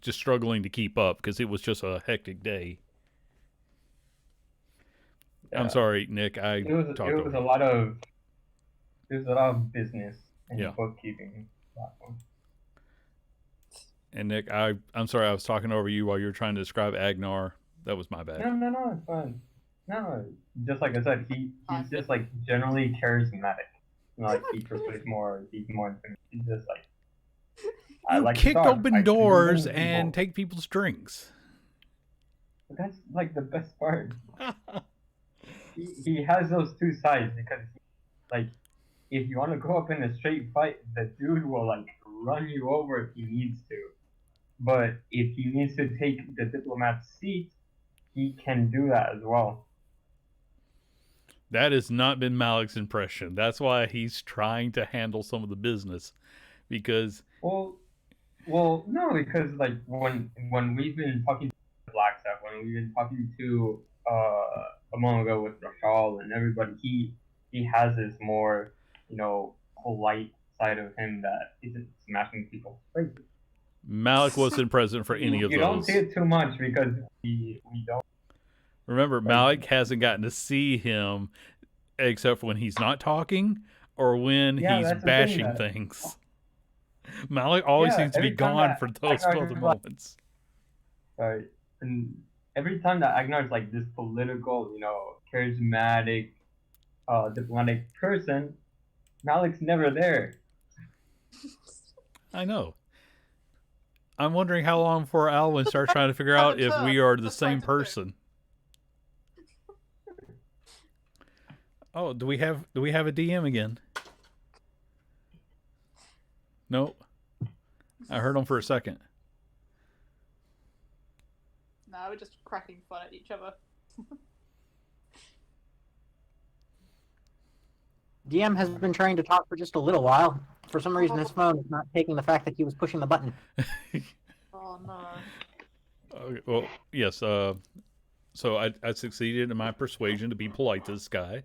just struggling to keep up because it was just a hectic day. Yeah. I'm sorry, Nick. It was talked a over you. lot of business and Yeah. bookkeeping. Platform. And Nick, I'm sorry, I was talking over you while you were trying to describe Agnar. That was my bad. No, it's fine. No, just like I said, he's just like generally charismatic. Like he persuades more. He's more intimate. He's just like, I You like to kick talk, I open can doors move and people. take people's drinks. That's like the best part. He has those two sides because, like, if you want to go up in a straight fight, the dude will like run you over if he needs to. But if he needs to take the diplomat's seat, he can do that as well. That has not been Malik's impression. That's why he's trying to handle some of the business, because Well, no, because like when we've been talking to Black Stuff, when we've been talking to a moment ago with Rashal and everybody, he has this more, polite side of him that isn't smashing people's faces. Malik wasn't present for any of You don't those. see it too much because we don't. Remember, Malik hasn't gotten to see him except for when he's not talking or when Yeah, he's that's the thing bashing that- things. Malik always Yeah, seems to be every time gone that for those Agnar other is like- moments. Right. And every time that Agnar's like this political, charismatic, diplomatic person, Malik's never there. I know. I'm wondering how long before Alwyn starts trying to figure out if we are the That's same fine to do. person. Oh, do we have a DM again? Nope. I heard him for a second. No, we're just cracking fun at each other. DM has been trying to talk for just a little while. For some reason, his phone is not taking the fact that he was pushing the button. Oh no. Okay, well, yes. So I succeeded in my persuasion to be polite to this guy,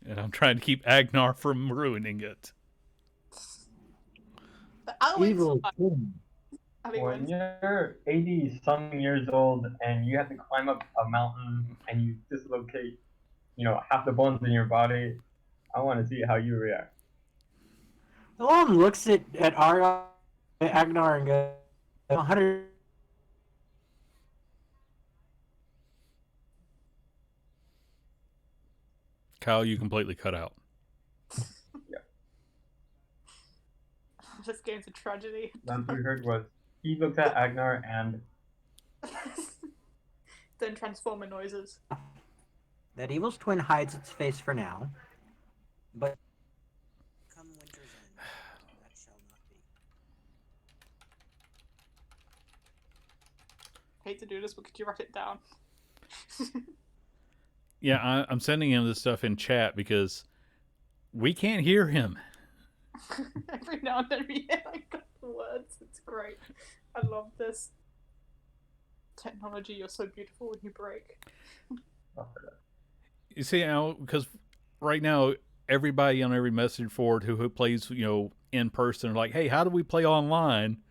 and I'm trying to keep Agnar from ruining it. The Alwyn's Evil fine. twin. Ali When wins. you're 80-something years old and you have to climb up a mountain and you dislocate, half the bones in your body, I want to see how you react. Alon looks at Agnar and goes, 100. Kyle, you completely cut out. This game's a tragedy. That's what we heard was he looked at Agnar and Then transformer noises. That evil's twin hides its face for now, but come winter's end, that shall not be. Hate to do this, but could you write it down? Yeah, I'm sending him this stuff in chat because we can't hear him. Every now and then we hear like the words. It's great. I love this. says, "Technology, you're so beautiful when you break." You see now, because right now everybody on every message board who plays, in person, are like, "Hey, how do we play online?"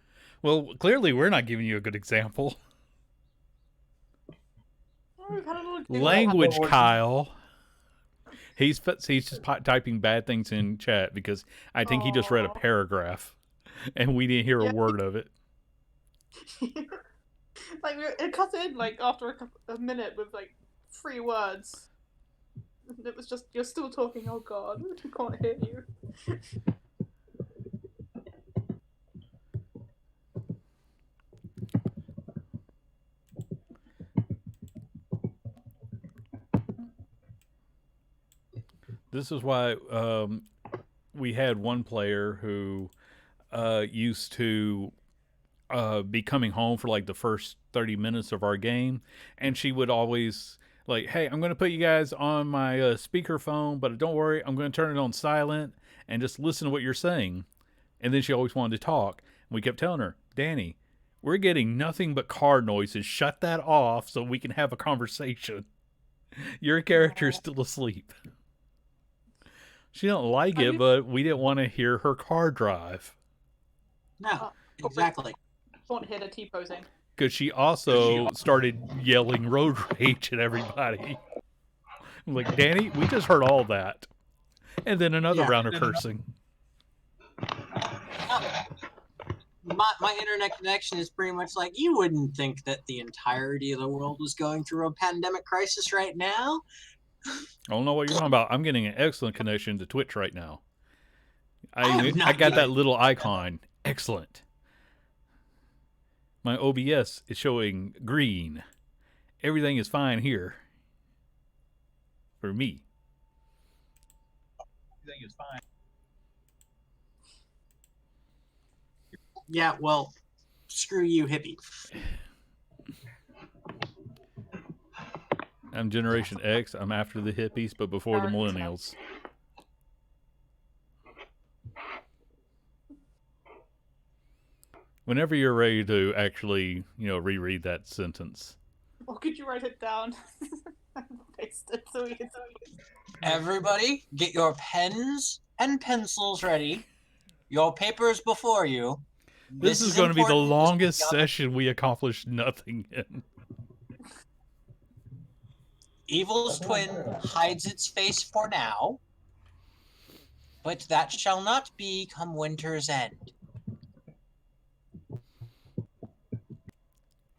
Well, clearly we're not giving you a good example. Oh, we've had a little Language, Kyle. He's just typing bad things in chat because I think he just read a Aw. paragraph, and we didn't hear a Yeah. word of it. Like it cut in like after a minute with like 3 words. And it was just, "You're still talking. Oh God, we can't hear you." This is why we had one player who used to be coming home for like the first 30 minutes of our game, and she would always like, "Hey, I'm going to put you guys on my speakerphone, but don't worry, I'm going to turn it on silent and just listen to what you're saying." And then she always wanted to talk. And we kept telling her, "Danny, we're getting nothing but car noises. Shut that off so we can have a conversation. Your character's still asleep." She didn't like it, but we didn't want to hear her car drive. No, exactly. Want to hear the T-posing. Because she also started yelling road rage at everybody. I'm like, "Danny, we just heard all that." And then another round of cursing. My internet connection is pretty much like, you wouldn't think that the entirety of the world was going through a pandemic crisis right now. I don't know what you're talking about. I'm getting an excellent connection to Twitch right now. I got that little icon. Excellent. My OBS is showing green. Everything is fine here. For me. Everything is fine. Yeah, well, screw you, hippie. I'm Generation X. I'm after the hippies, but before the millennials. Whenever you're ready to actually, reread that sentence. Or could you write it down? Paste it so we can see. Everybody, get your pens and pencils ready. Your papers before you. This is going to be the longest session we accomplished nothing in. Evil's twin hides its face for now, but that shall not be come winter's end.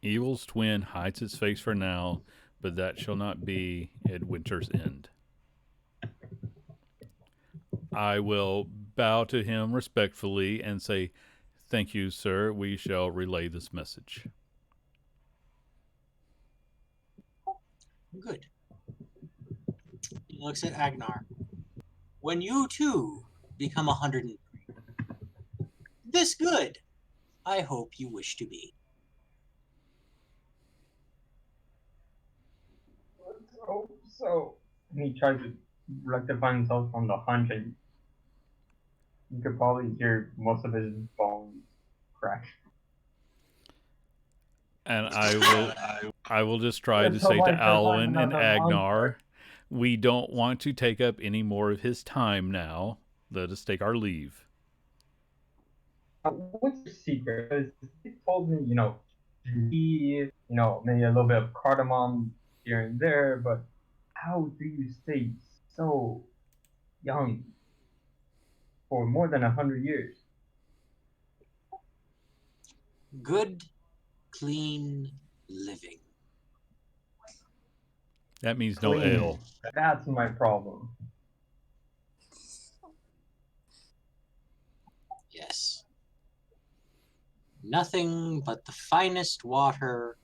Evil's twin hides its face for now, but that shall not be at winter's end. I will bow to him respectfully and say, "Thank you, sir. We shall relay this message." Good. He looks at Agnar. When you too become 103, this good, I hope you wish to be. So, and he tries to rectify himself from the hunch, and you could probably hear most of his bones crack. And I will just try to say to Alwyn and Agnar, we don't want to take up any more of his time now. Let us take our leave. What's your secret? Because he told me, maybe a little bit of cardamom here and there, but how do you stay so young for more than 100 years? Good, clean living. That means no ale. That's my problem. Yes. Nothing but the finest water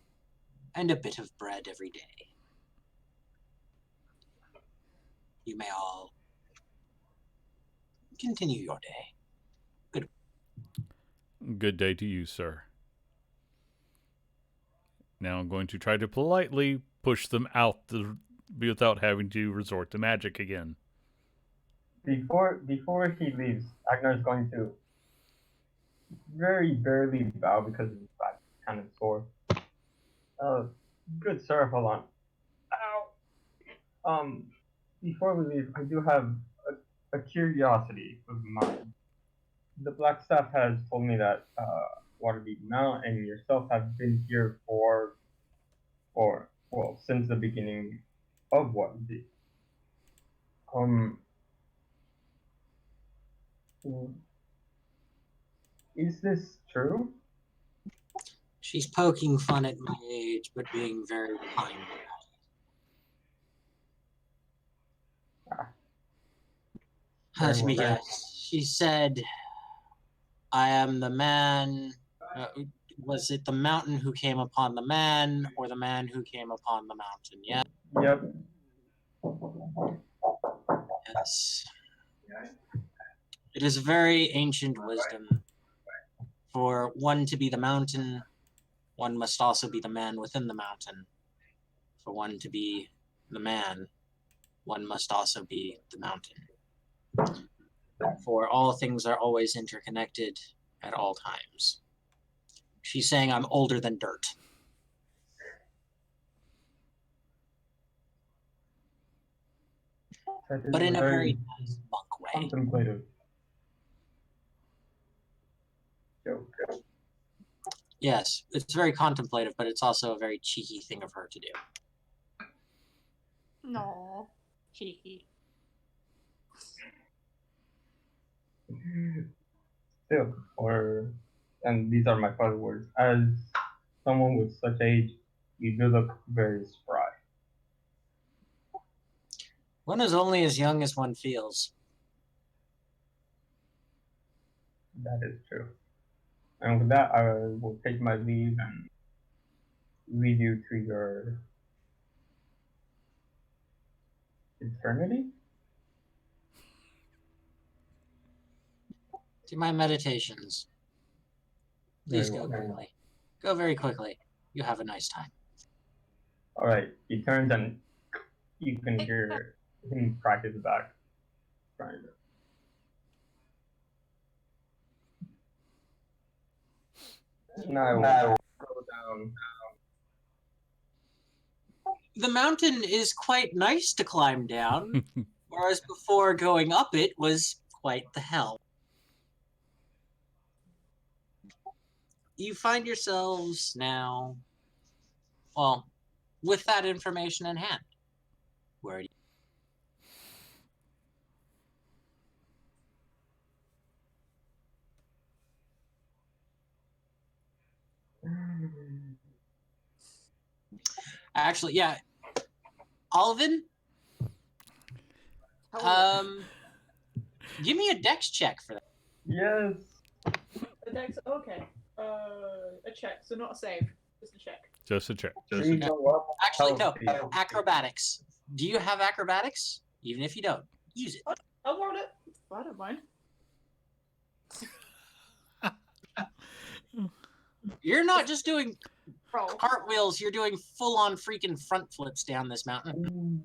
and a bit of bread every day. You may all continue your day. Good. Good day to you, sir. Now I'm going to try to politely push them out without having to resort to magic again. Before he leaves, Agnar's going to very barely bow because of his back kind of sore. Good sir, hold on. Ow. Before we leave, I do have a curiosity of mine. The Black Staff has told me that Waterdeep Mount and yourself have been here since the beginning of Waterdeep. Is this true? She's poking fun at my age, but being very kind about it. Let me guess. She said, I am the man. Was it the mountain who came upon the man, or the man who came upon the mountain? Yeah? Yep. Yes. It is a very ancient wisdom. For one to be the mountain, one must also be the man within the mountain. For one to be the man, one must also be the mountain. For all things are always interconnected at all times. She's saying I'm older than dirt. But in a very nice monk way. Contemplative. Joke. Yes, it's very contemplative, but it's also a very cheeky thing of her to do. No, cheeky. Still, and these are my final words, as someone with such age, you do look very spry. One is only as young as one feels. That is true. And with that, I will take my leave and lead you to your eternity? To my meditations. Please Very go well. quickly. Go very quickly. You have a nice time. Alright, he turns and you can hear him crack his back. Trying to. And I will go down. The mountain is quite nice to climb down, whereas before going up it was quite the hell. You find yourselves now, well, with that information in hand. Where do you... Actually, yeah. Alvin? Give me a dex check for that. Yes. A dex, okay. A check, so not a save, just a check. Just a check. Please go up. Actually, no. Healthy. Acrobatics. Do you have acrobatics? Even if you don't, use it. I'll roll it. I don't mind. You're not just doing Roll. cartwheels, you're doing full-on freaking front flips down this mountain.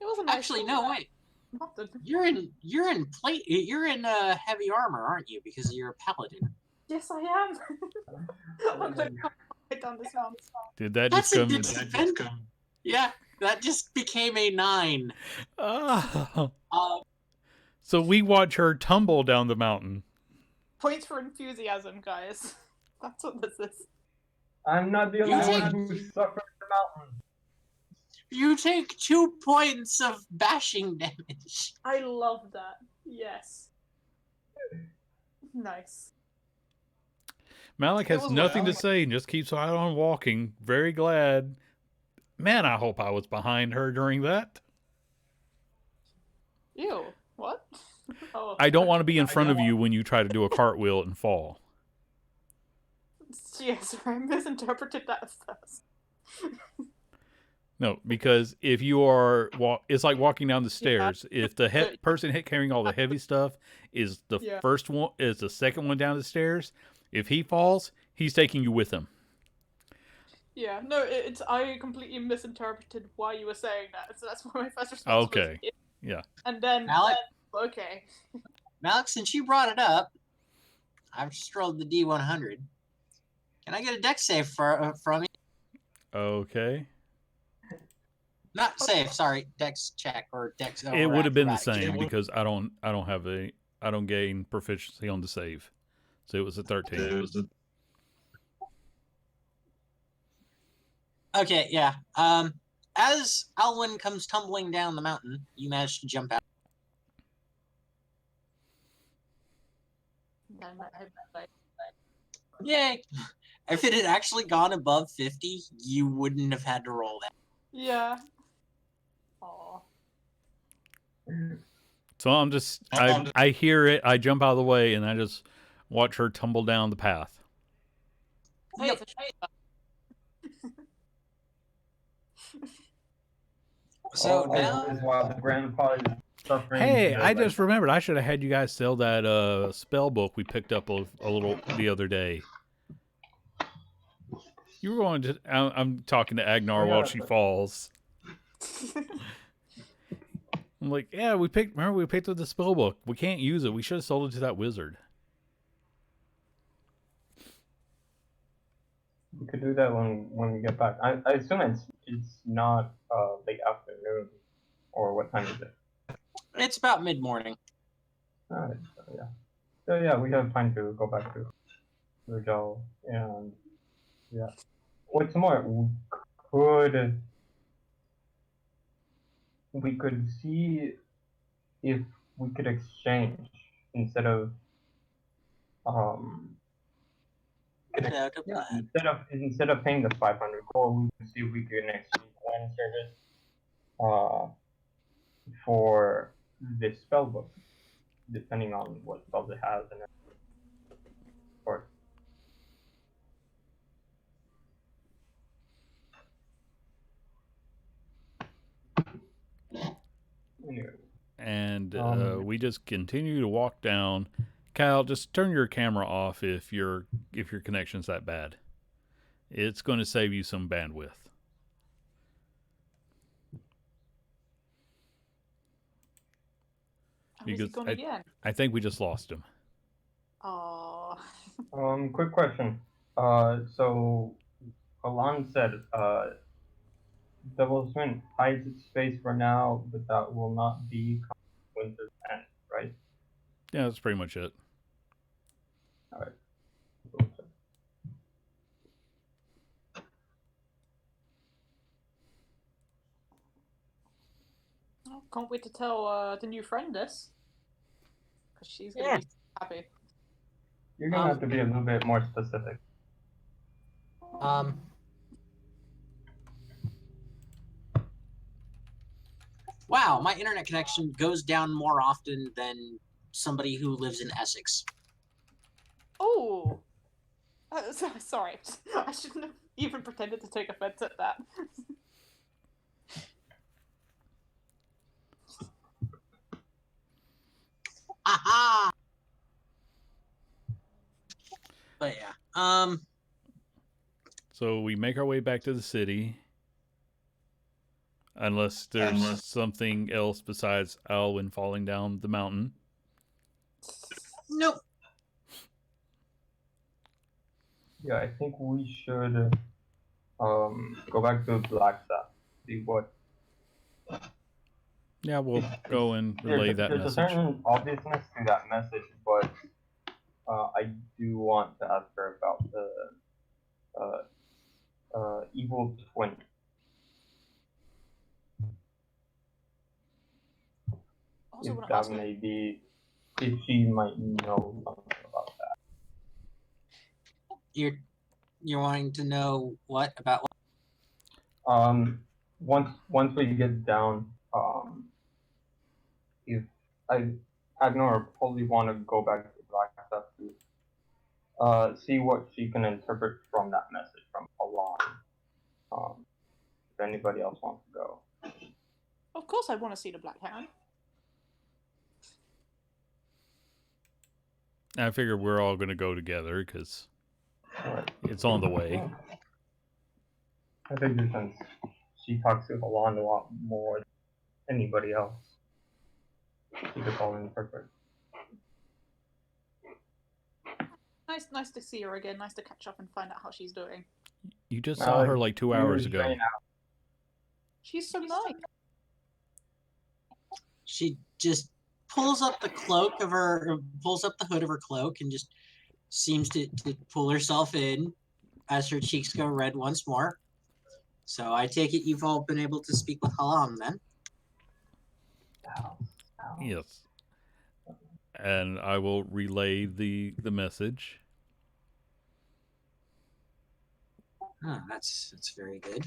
It wasn't nice. Actually, no, wait. Nothing. You're in heavy armor, aren't you? Because you're a paladin. Yes, I am. I'm going right down this mountain. Did that That's just a come? disadvantage. Yeah, that just became a 9. So we watch her tumble down the mountain. Points for enthusiasm, guys. That's what this is. I'm not the only You one take- who suffered the mountain. You take 2 points of bashing damage. I love that. Yes. Nice. Malik It has was nothing well. to say and just keeps right on walking. Very glad. Man, I hope I was behind her during that. Ew. What? Oh, I don't want to be in front of you when you try to do a cartwheel and fall. Yes, I misinterpreted that at first. No, because if you are, it's like walking down the stairs. If the person carrying all the heavy stuff is the Yeah. first one, is the second one down the stairs, if he falls, he's taking you with him. Yeah, no, I completely misinterpreted why you were saying that, so that's why my first response Okay. was Yeah. And then, Malik? okay. Malik, since you brought it up, I've just rolled the D100. Can I get a dex save from you? Okay. Not save, sorry, dex check or dex. It would have been the acrobatics. same because I don't gain proficiency on the save. So it was a 13. Okay, yeah. As Alwyn comes tumbling down the mountain, you manage to jump out. Yay! If it had actually gone above 50, you wouldn't have had to roll that. Yeah. Aw. So I'm just I hear it, I jump out of the way, and I just watch her tumble down the path. Hey, So All now, this while the grandpa is suffering. Hey, I just remembered I should have had you guys sell that spell book we picked up a little the other day. You were going to. I'm talking to Agnar while she falls. I'm like, yeah, we picked. Remember, we picked up the spell book. We can't use it. We should have sold it to that wizard. We could do that when we get back. I assume it's not late afternoon, or what time is it? it's about mid-morning. Alright, so yeah, we have time to go back to Rujal, and yeah. What's more, we could see if we could exchange instead of instead of paying the 500 gold, we could see if we can exchange land service for this spell book, depending on what spells it has and of course. Anyway. And we just continue to walk down. Kyle, just turn your camera off if your connection's that bad. It's going to save you some bandwidth. Is he gone again? I think we just lost him. Oh. Quick question. So Alan said, Double Swing hides its face for now, but that will not be Winter's End, right? Yeah, that's pretty much it. Alright. Oh, can't wait to tell the new friend this. Because she's going to be happy. You're gonna have to be a little bit more specific. Wow, my internet connection goes down more often than somebody who lives in Essex. Oh! Sorry. I shouldn't have even pretended to take offense at that. Aha! But yeah, So we make our way back to the city. Unless there's something else besides Alwyn falling down the mountain. Nope. Yeah, I think we should go back to Blackstaff. See what. Yeah, we'll go and relay that there's message. There's a certain obviousness to that message, but I do want to ask her about the evil twin. Also, If that may be, if she might know something about that. You're wanting to know what about what? Once we get down, if Agnar probably want to go back to Blackstaff to see what she can interpret from that message from Alon. If anybody else wants to go. Of course I want to see the Black Hand. I figure we're all going to go together because it's on the way. I figure since she talks to Alon a lot more than anybody else, she could probably interpret. Nice to see her again. Nice to catch up and find out how she's doing. You just saw her like 2 hours ago. She's so nice. She just pulls up the hood of her cloak and just seems to pull herself in as her cheeks go red once more. So I take it you've all been able to speak with Halam then? Yes. And I will relay the message. Oh, that's very good.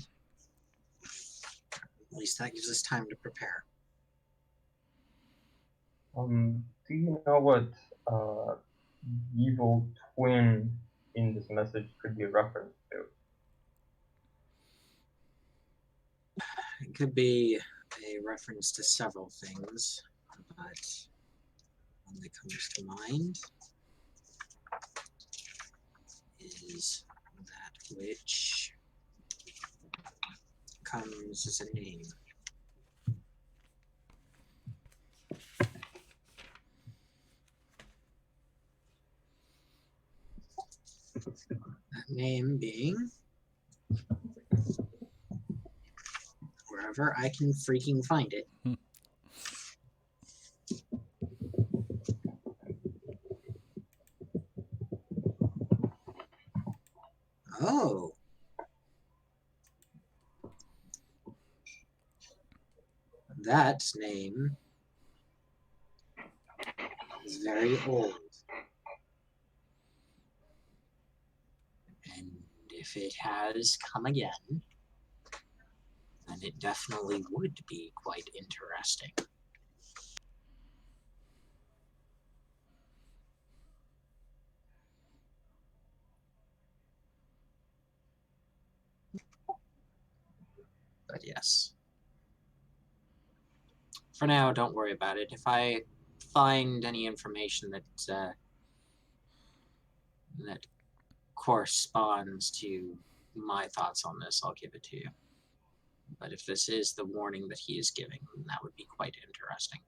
At least that gives us time to prepare. Do you know what evil twin in this message could be a reference to? It could be a reference to several things, but one that comes to mind is that which comes as a name. That name being wherever I can freaking find it. Oh. That name is very old. And if it has come again, then it definitely would be quite interesting. But yes. For now, don't worry about it. If I find any information that that corresponds to my thoughts on this, I'll give it to you. But if this is the warning that he is giving, then that would be quite interesting.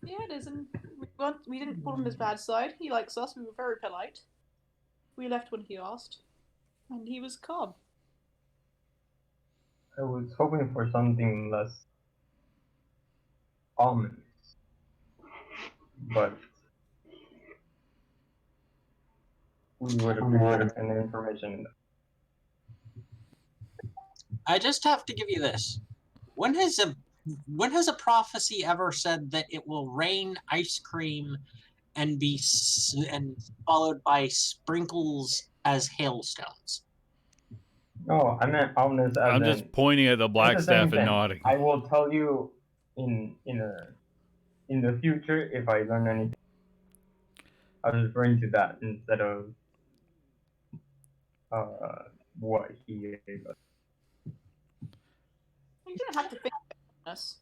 Yeah, it is, and we didn't put on his bad side. He likes us. We were very polite. We left when he asked, and he was calm. I was hoping for something less ominous, but we would appreciate any information. I just have to give you this. When has a prophecy ever said that it will rain ice cream and followed by sprinkles as hailstones? No, I meant ominous as I'm in, just pointing at the black it's the same staff and thing. nodding. I will tell you in the future if I learn anything. I was referring to that instead of what he gave us. You didn't have to think about us.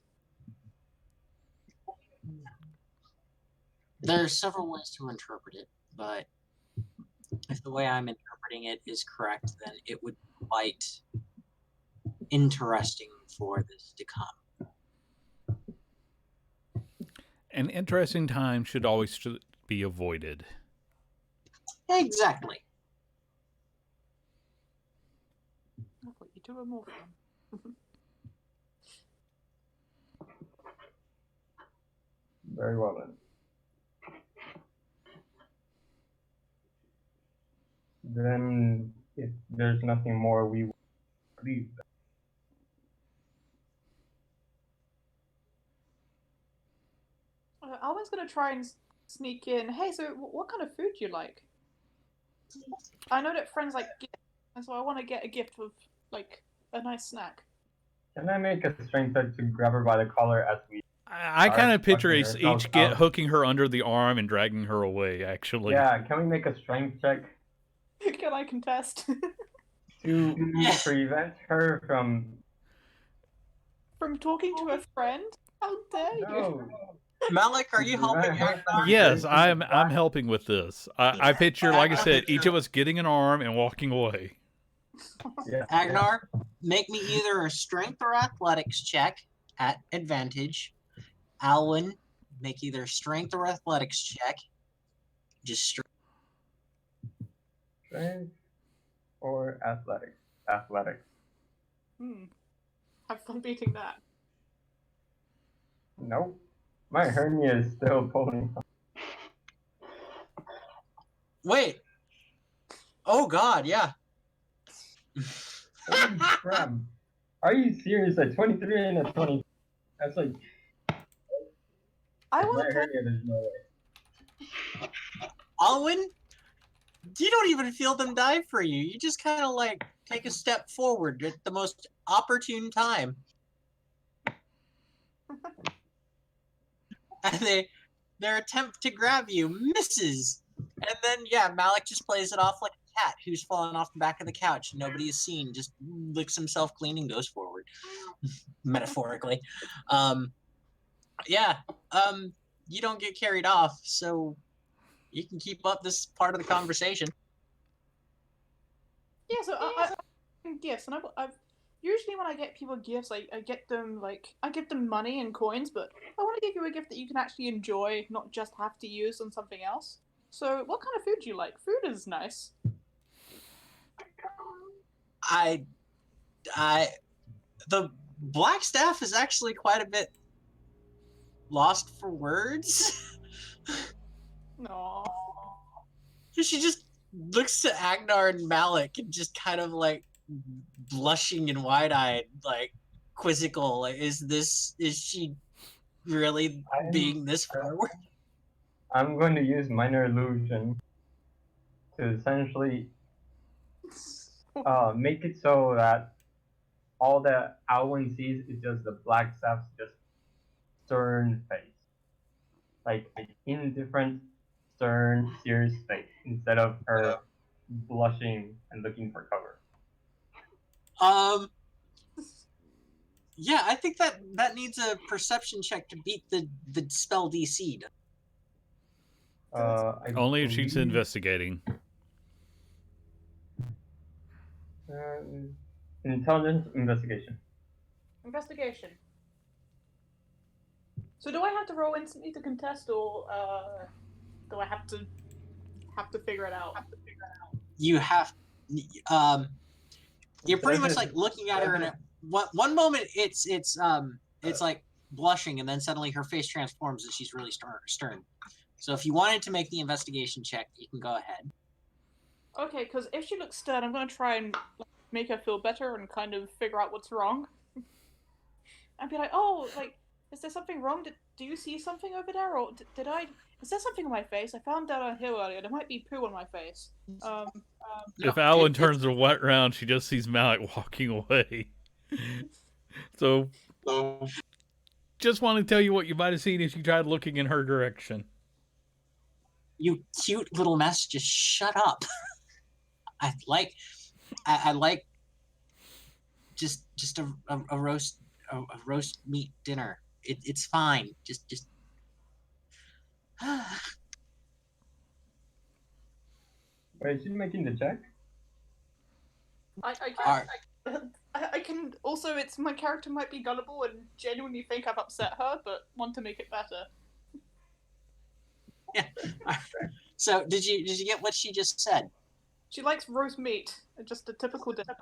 There's several ways to interpret it, but if the way I'm interpreting it is correct, then it would be quite interesting for this to come. An interesting time should always be avoided. Exactly. I thought you two were more fun. Very well then. Then, if there's nothing more, we will leave. Alwyn's gonna try and sneak in. Hey, so what kind of food do you like? I know that friends like gifts, and so I want to get a gift of like a nice snack. Can I make a strength check to grab her by the collar as we? I kind of picture fucking each hooking her under the arm and dragging her away, actually. Yeah, can we make a strength check Can I contest? to prevent her from? From talking to a friend? How dare you? No. Malik, are you helping Agnar? Yes, I'm helping with this. I picture, like I said, each of us getting an arm and walking away. Yeah. Agnar, make me either a strength or athletics check at advantage. Alwyn, make either strength or athletics check. Just Strength or athletics? Athletics. Have fun beating that. Nope. My hernia is still pulling. wait. Oh God, yeah. Holy crap. Are you serious? A 23 and a 20. That's like I my want to play. hernia, there's no way. Alwyn, you don't even feel them die for you. You just kind of like take a step forward at the most opportune time. And their attempt to grab you misses. And then, yeah, Malik just plays it off like a cat who's fallen off the back of the couch. Nobody is seen, just licks himself clean and goes forward. Metaphorically. Yeah, you don't get carried off, so you can keep up this part of the conversation. Yeah, so I gifts, and I've usually when I get people gifts, I get them I give them money and coins, but I want to give you a gift that you can actually enjoy, not just have to use on something else. So, what kind of food do you like? Food is nice. The black staff is actually quite a bit lost for words. No. She just looks to Agnar and Malik and just kind of like blushing and wide-eyed, like quizzical. Like, is she really being this forward? I'm going to use minor illusion to essentially make it so that all that Alwyn sees is just the black staff's just stern face, like indifferent, stern, serious face, instead of her blushing and looking for cover. Yeah, I think that needs a perception check to beat the spell DC. Only if she's investigating. Intelligence investigation. Investigation. So do I have to roll instantly to contest, or do I have to figure it out? You have, you're pretty much like looking at her, and one moment it's like blushing, and then suddenly her face transforms and she's really stern. So if you wanted to make the investigation check, you can go ahead. Okay, because if she looks stern, I'm going to try and make her feel better and kind of figure out what's wrong. And be like, oh, is there something wrong? Do you see something over there? Or did I... Is there something on my face? I found that on a hill earlier. There might be poo on my face. If Alan turns around, she just sees Malik walking away. So, just want to tell you what you might have seen if you tried looking in her direction. You cute little mess, just shut up. I like just a roast meat dinner. It's fine. Just Wait, she's making the check? I can also, it's my character might be gullible and genuinely think I've upset her, but want to make it better. Yeah. So did you get what she just said? She likes roast meat, just a typical dinner.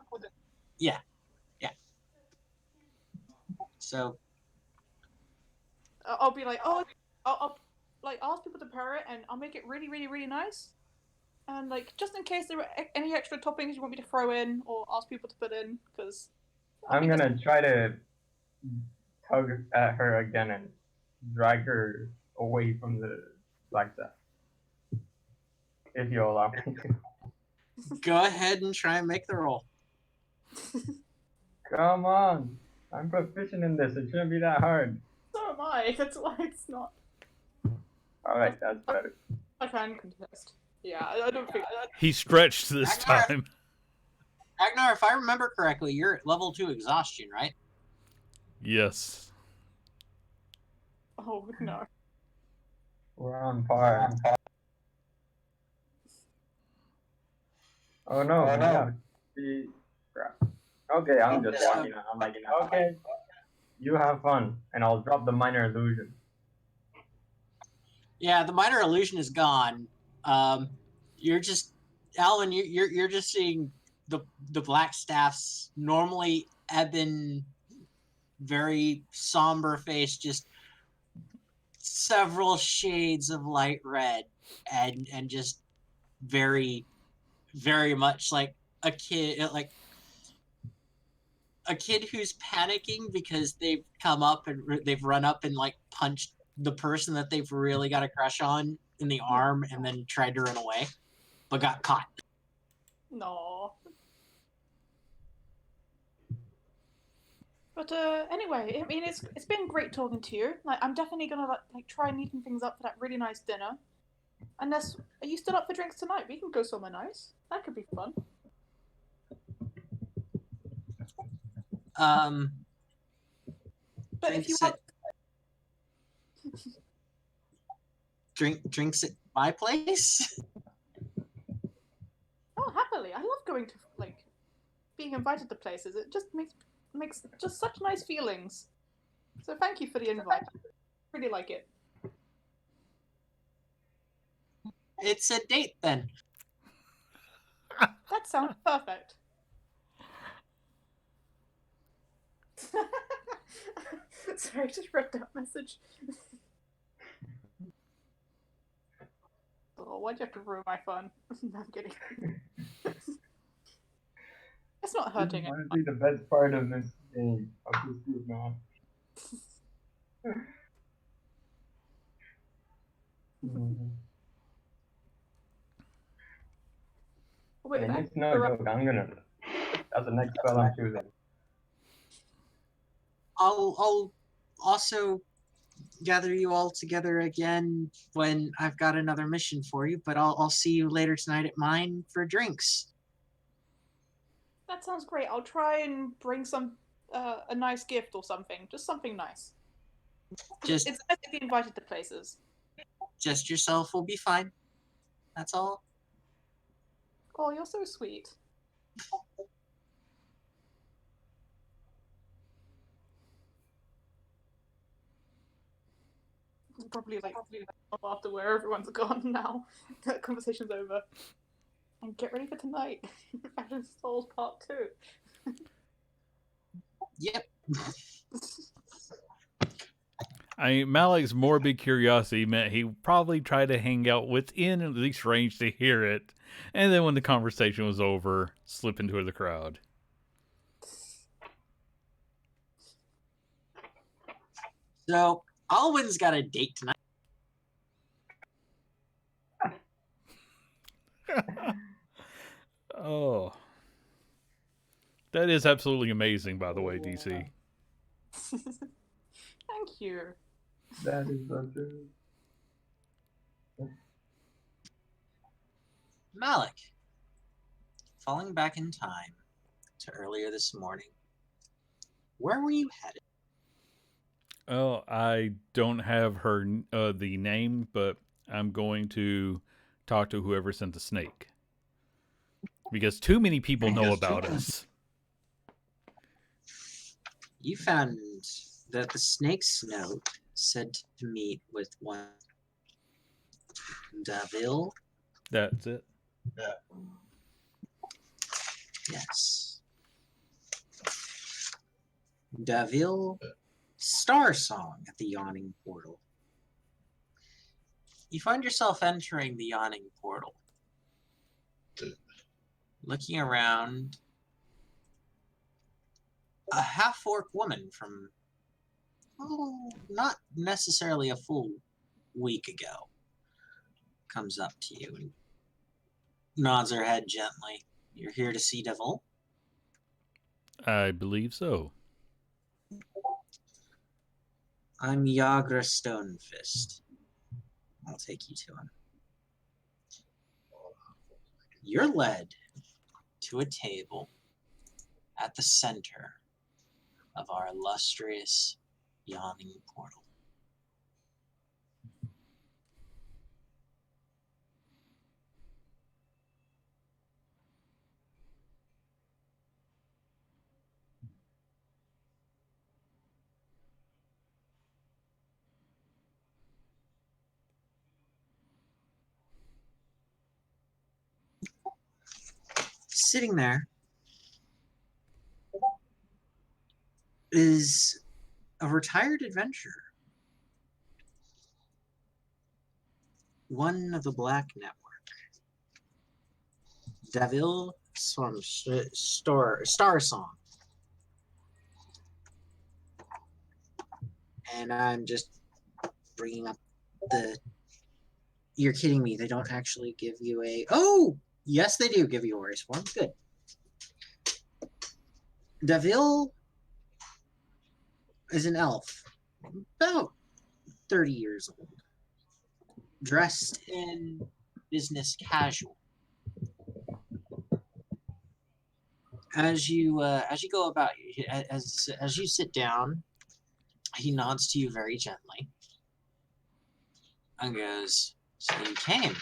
Yeah. So I'll be like, oh, I'll like ask people to pair it, and I'll make it really, really, really nice. And just in case there are any extra toppings you want me to throw in, or ask people to put in, because I'm gonna try to tug at her again and drag her away from the black staff, if you allow me to. go ahead and try and make the roll. Come on, I'm proficient in this. It shouldn't be that hard. So am I. That's why it's not. All right, that's better. I can contest. Yeah, I don't think. He stretched this time. Agnar, if I remember correctly, you're at level 2 exhaustion, right? Yes. Oh no. We're on par. Oh no. Yeah. Crap. Okay, I'm just walking out. I'm like, okay, you have fun, and I'll drop the minor illusion. Yeah, the minor illusion is gone. You're just Alvin. You're just seeing the black staff's normally ebon, very somber face, just several shades of light red, and just very, very much like a kid, like a kid who's panicking because they've come up and they've run up and like punched the person that they've really got a crush on in the arm and then tried to run away, but got caught. No. But anyway, I mean, it's been great talking to you. Like, I'm definitely gonna like try meeting things up for that really nice dinner. Unless, are you still up for drinks tonight? We can go somewhere nice. That could be fun. But if you want, Drinks at my place. oh, happily. I love going to like being invited to places. It just makes just such nice feelings. So thank you for the invite. Really like it. It's a date then. That sounds perfect. Sorry, I just read that message. Oh, why'd you have to ruin my fun? No, I'm kidding. It's not This hurting is it. honestly the best part of this game, of this group now. Wait, I that, need to know, joke. That's the next spell I'm choosing. I'll also gather you all together again when I've got another mission for you, but I'll see you later tonight at mine for drinks. that sounds great. I'll try and bring some a nice gift or something. Just something nice. Just It's nice to be invited to places. just yourself will be fine. That's all. Oh, you're so sweet. Probably like after where everyone's gone now. That conversation's over. And get ready for tonight. Fashion Souls Part 2. Yep. Malik's morbid curiosity meant he probably tried to hang out within at least range to hear it, and then when the conversation was over, slip into the crowd. So Alwyn's got a date tonight. Oh. That is absolutely amazing, by the way, DC. Thank you. That is so true. Malik, falling back in time to earlier this morning, where were you headed? Oh, I don't have her the name, but I'm going to talk to whoever sent the snake. Because too many people know about us. You found that the snake's note said to meet with one Davil. That's it. Yes. Davil Star Song at the Yawning Portal. You find yourself entering the Yawning Portal. Looking around, a half-orc woman from, not necessarily a full week ago, comes up to you and nods her head gently. You're here to see Devil? I believe so. I'm Yagra Stonefist. I'll take you to him. You're led to a table at the center of our illustrious Yawning Portal. sitting there is a retired adventurer, one of the Black Network, Davil Star Song. And I'm just bringing up the... You're kidding me. They don't actually give you a... Oh! Yes, they do give you a race form. Good. Davil is an elf, about 30 years old, dressed in business casual. As you go about, as you sit down, he nods to you very gently and goes, "So you came."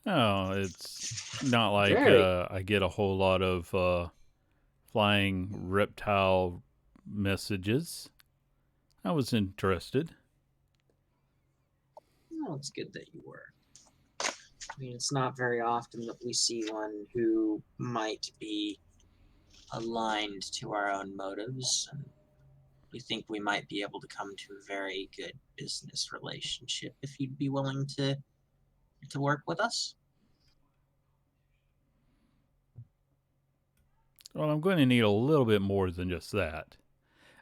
Oh, it's not like Very. I get a whole lot of flying reptile messages. I was interested. Well, it's good that you were. I mean, it's not very often that we see one who might be aligned to our own motives, and we think we might be able to come to a very good business relationship if you'd be willing to work with us. Well, I'm going to need a little bit more than just that.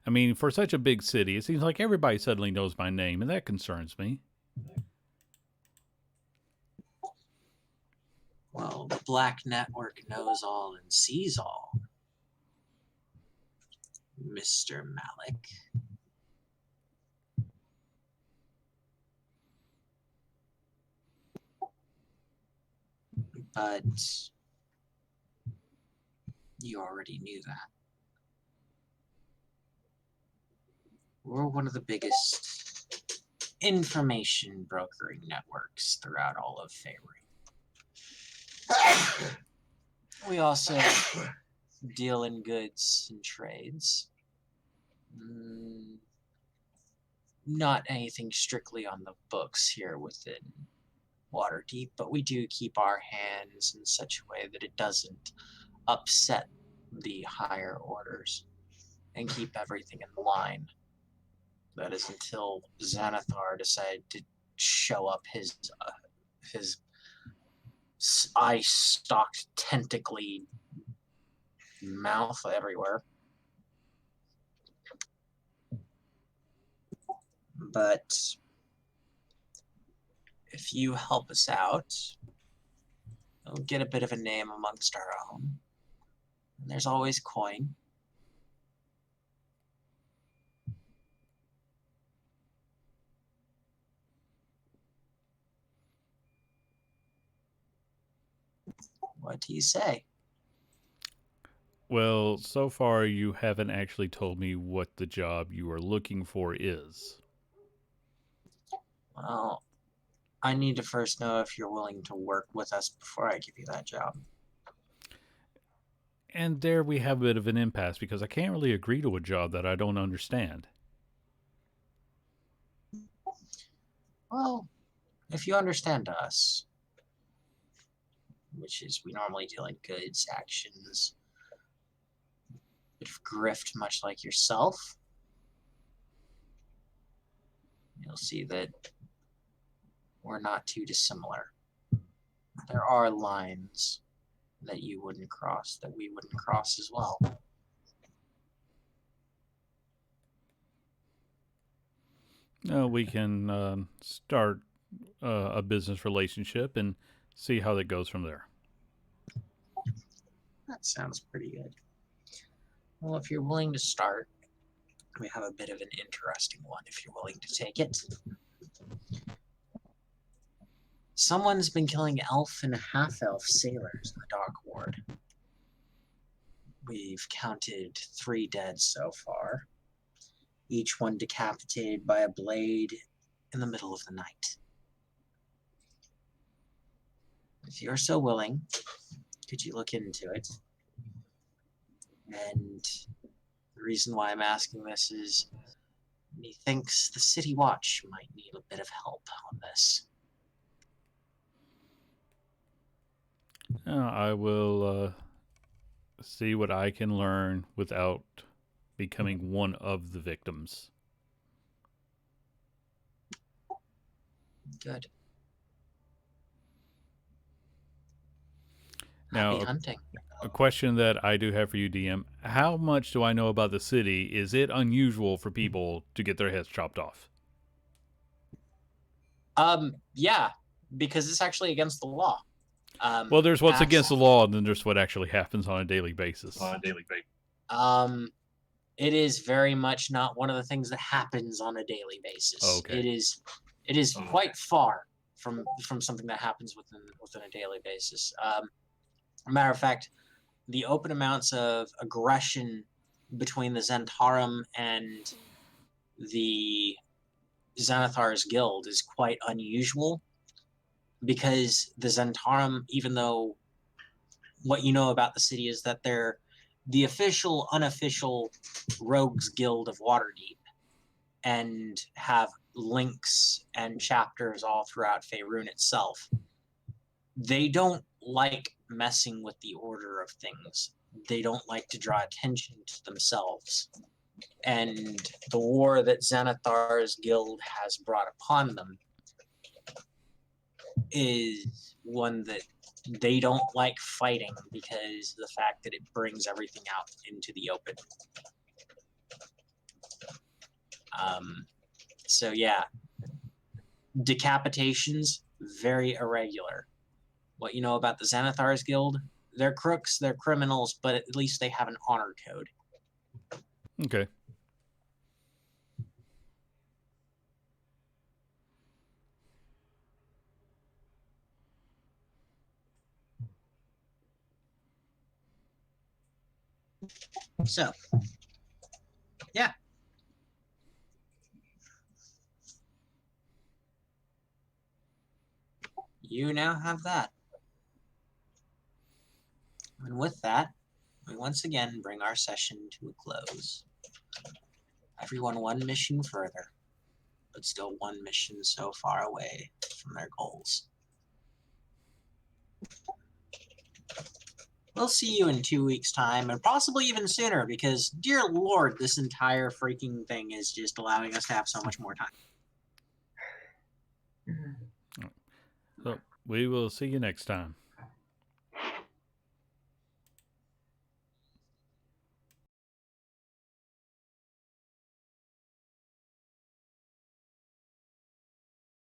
I mean, for such a big city, it seems like everybody suddenly knows my name, and that concerns me. Well, the Black Network knows all and sees all, Mr. Malik. But you already knew that. We're one of the biggest information brokering networks throughout all of Faerun. We also deal in goods and trades. Not anything strictly on the books here within Waterdeep, but we do keep our hands in such a way that it doesn't upset the higher orders and keep everything in line. That is until Xanathar decided to show up his eye-stalked, tentacly mouth everywhere. But if you help us out, we'll get a bit of a name amongst our own. And there's always coin. What do you say? Well, so far you haven't actually told me what the job you are looking for is. Well, I need to first know if you're willing to work with us before I give you that job. And there we have a bit of an impasse because I can't really agree to a job that I don't understand. Well, if you understand us, which is we normally deal in goods, actions, bit of grift, much like yourself, you'll see that we're not too dissimilar. There are lines that you wouldn't cross, that we wouldn't cross as well. We can start a business relationship and see how that goes from there. That sounds pretty good. Well, if you're willing to start, we have a bit of an interesting one if you're willing to take it. Someone's been killing elf and half-elf sailors in the Dark Ward. We've counted 3 dead so far, each one decapitated by a blade in the middle of the night. If you're so willing, could you look into it? And the reason why I'm asking this is he thinks the City Watch might need a bit of help on this. I will see what I can learn without becoming one of the victims. Good. Now, Happy hunting. a question that I do have for you, DM. How much do I know about the city? Is it unusual for people to get their heads chopped off? Yeah, because it's actually against the law. Well, there's what's as- against the law, and then there's what actually happens on a daily basis. It is very much not one of the things that happens on a daily basis. Okay. It is quite far from something that happens within a daily basis. Matter of fact, the open amounts of aggression between the Zentarum and the Xanathar's guild is quite unusual, because the Zentarum, even though what you know about the city is that they're the official, unofficial rogues guild of Waterdeep, and have links and chapters all throughout Faerun itself, they don't like messing with the order of things. They don't like to draw attention to themselves. And the war that Xanathar's guild has brought upon them is one that they don't like fighting, because the fact that it brings everything out into the open. So yeah, decapitations, very irregular. What you know about the Xanathar's guild, they're crooks, they're criminals, but at least they have an honor code. Okay. So, yeah. You now have that. And with that, we once again bring our session to a close. Everyone one mission further, but still one mission so far away from their goals. We'll see you in 2 weeks' time, and possibly even sooner, because, dear Lord, this entire freaking thing is just allowing us to have so much more time. So we will see you next time.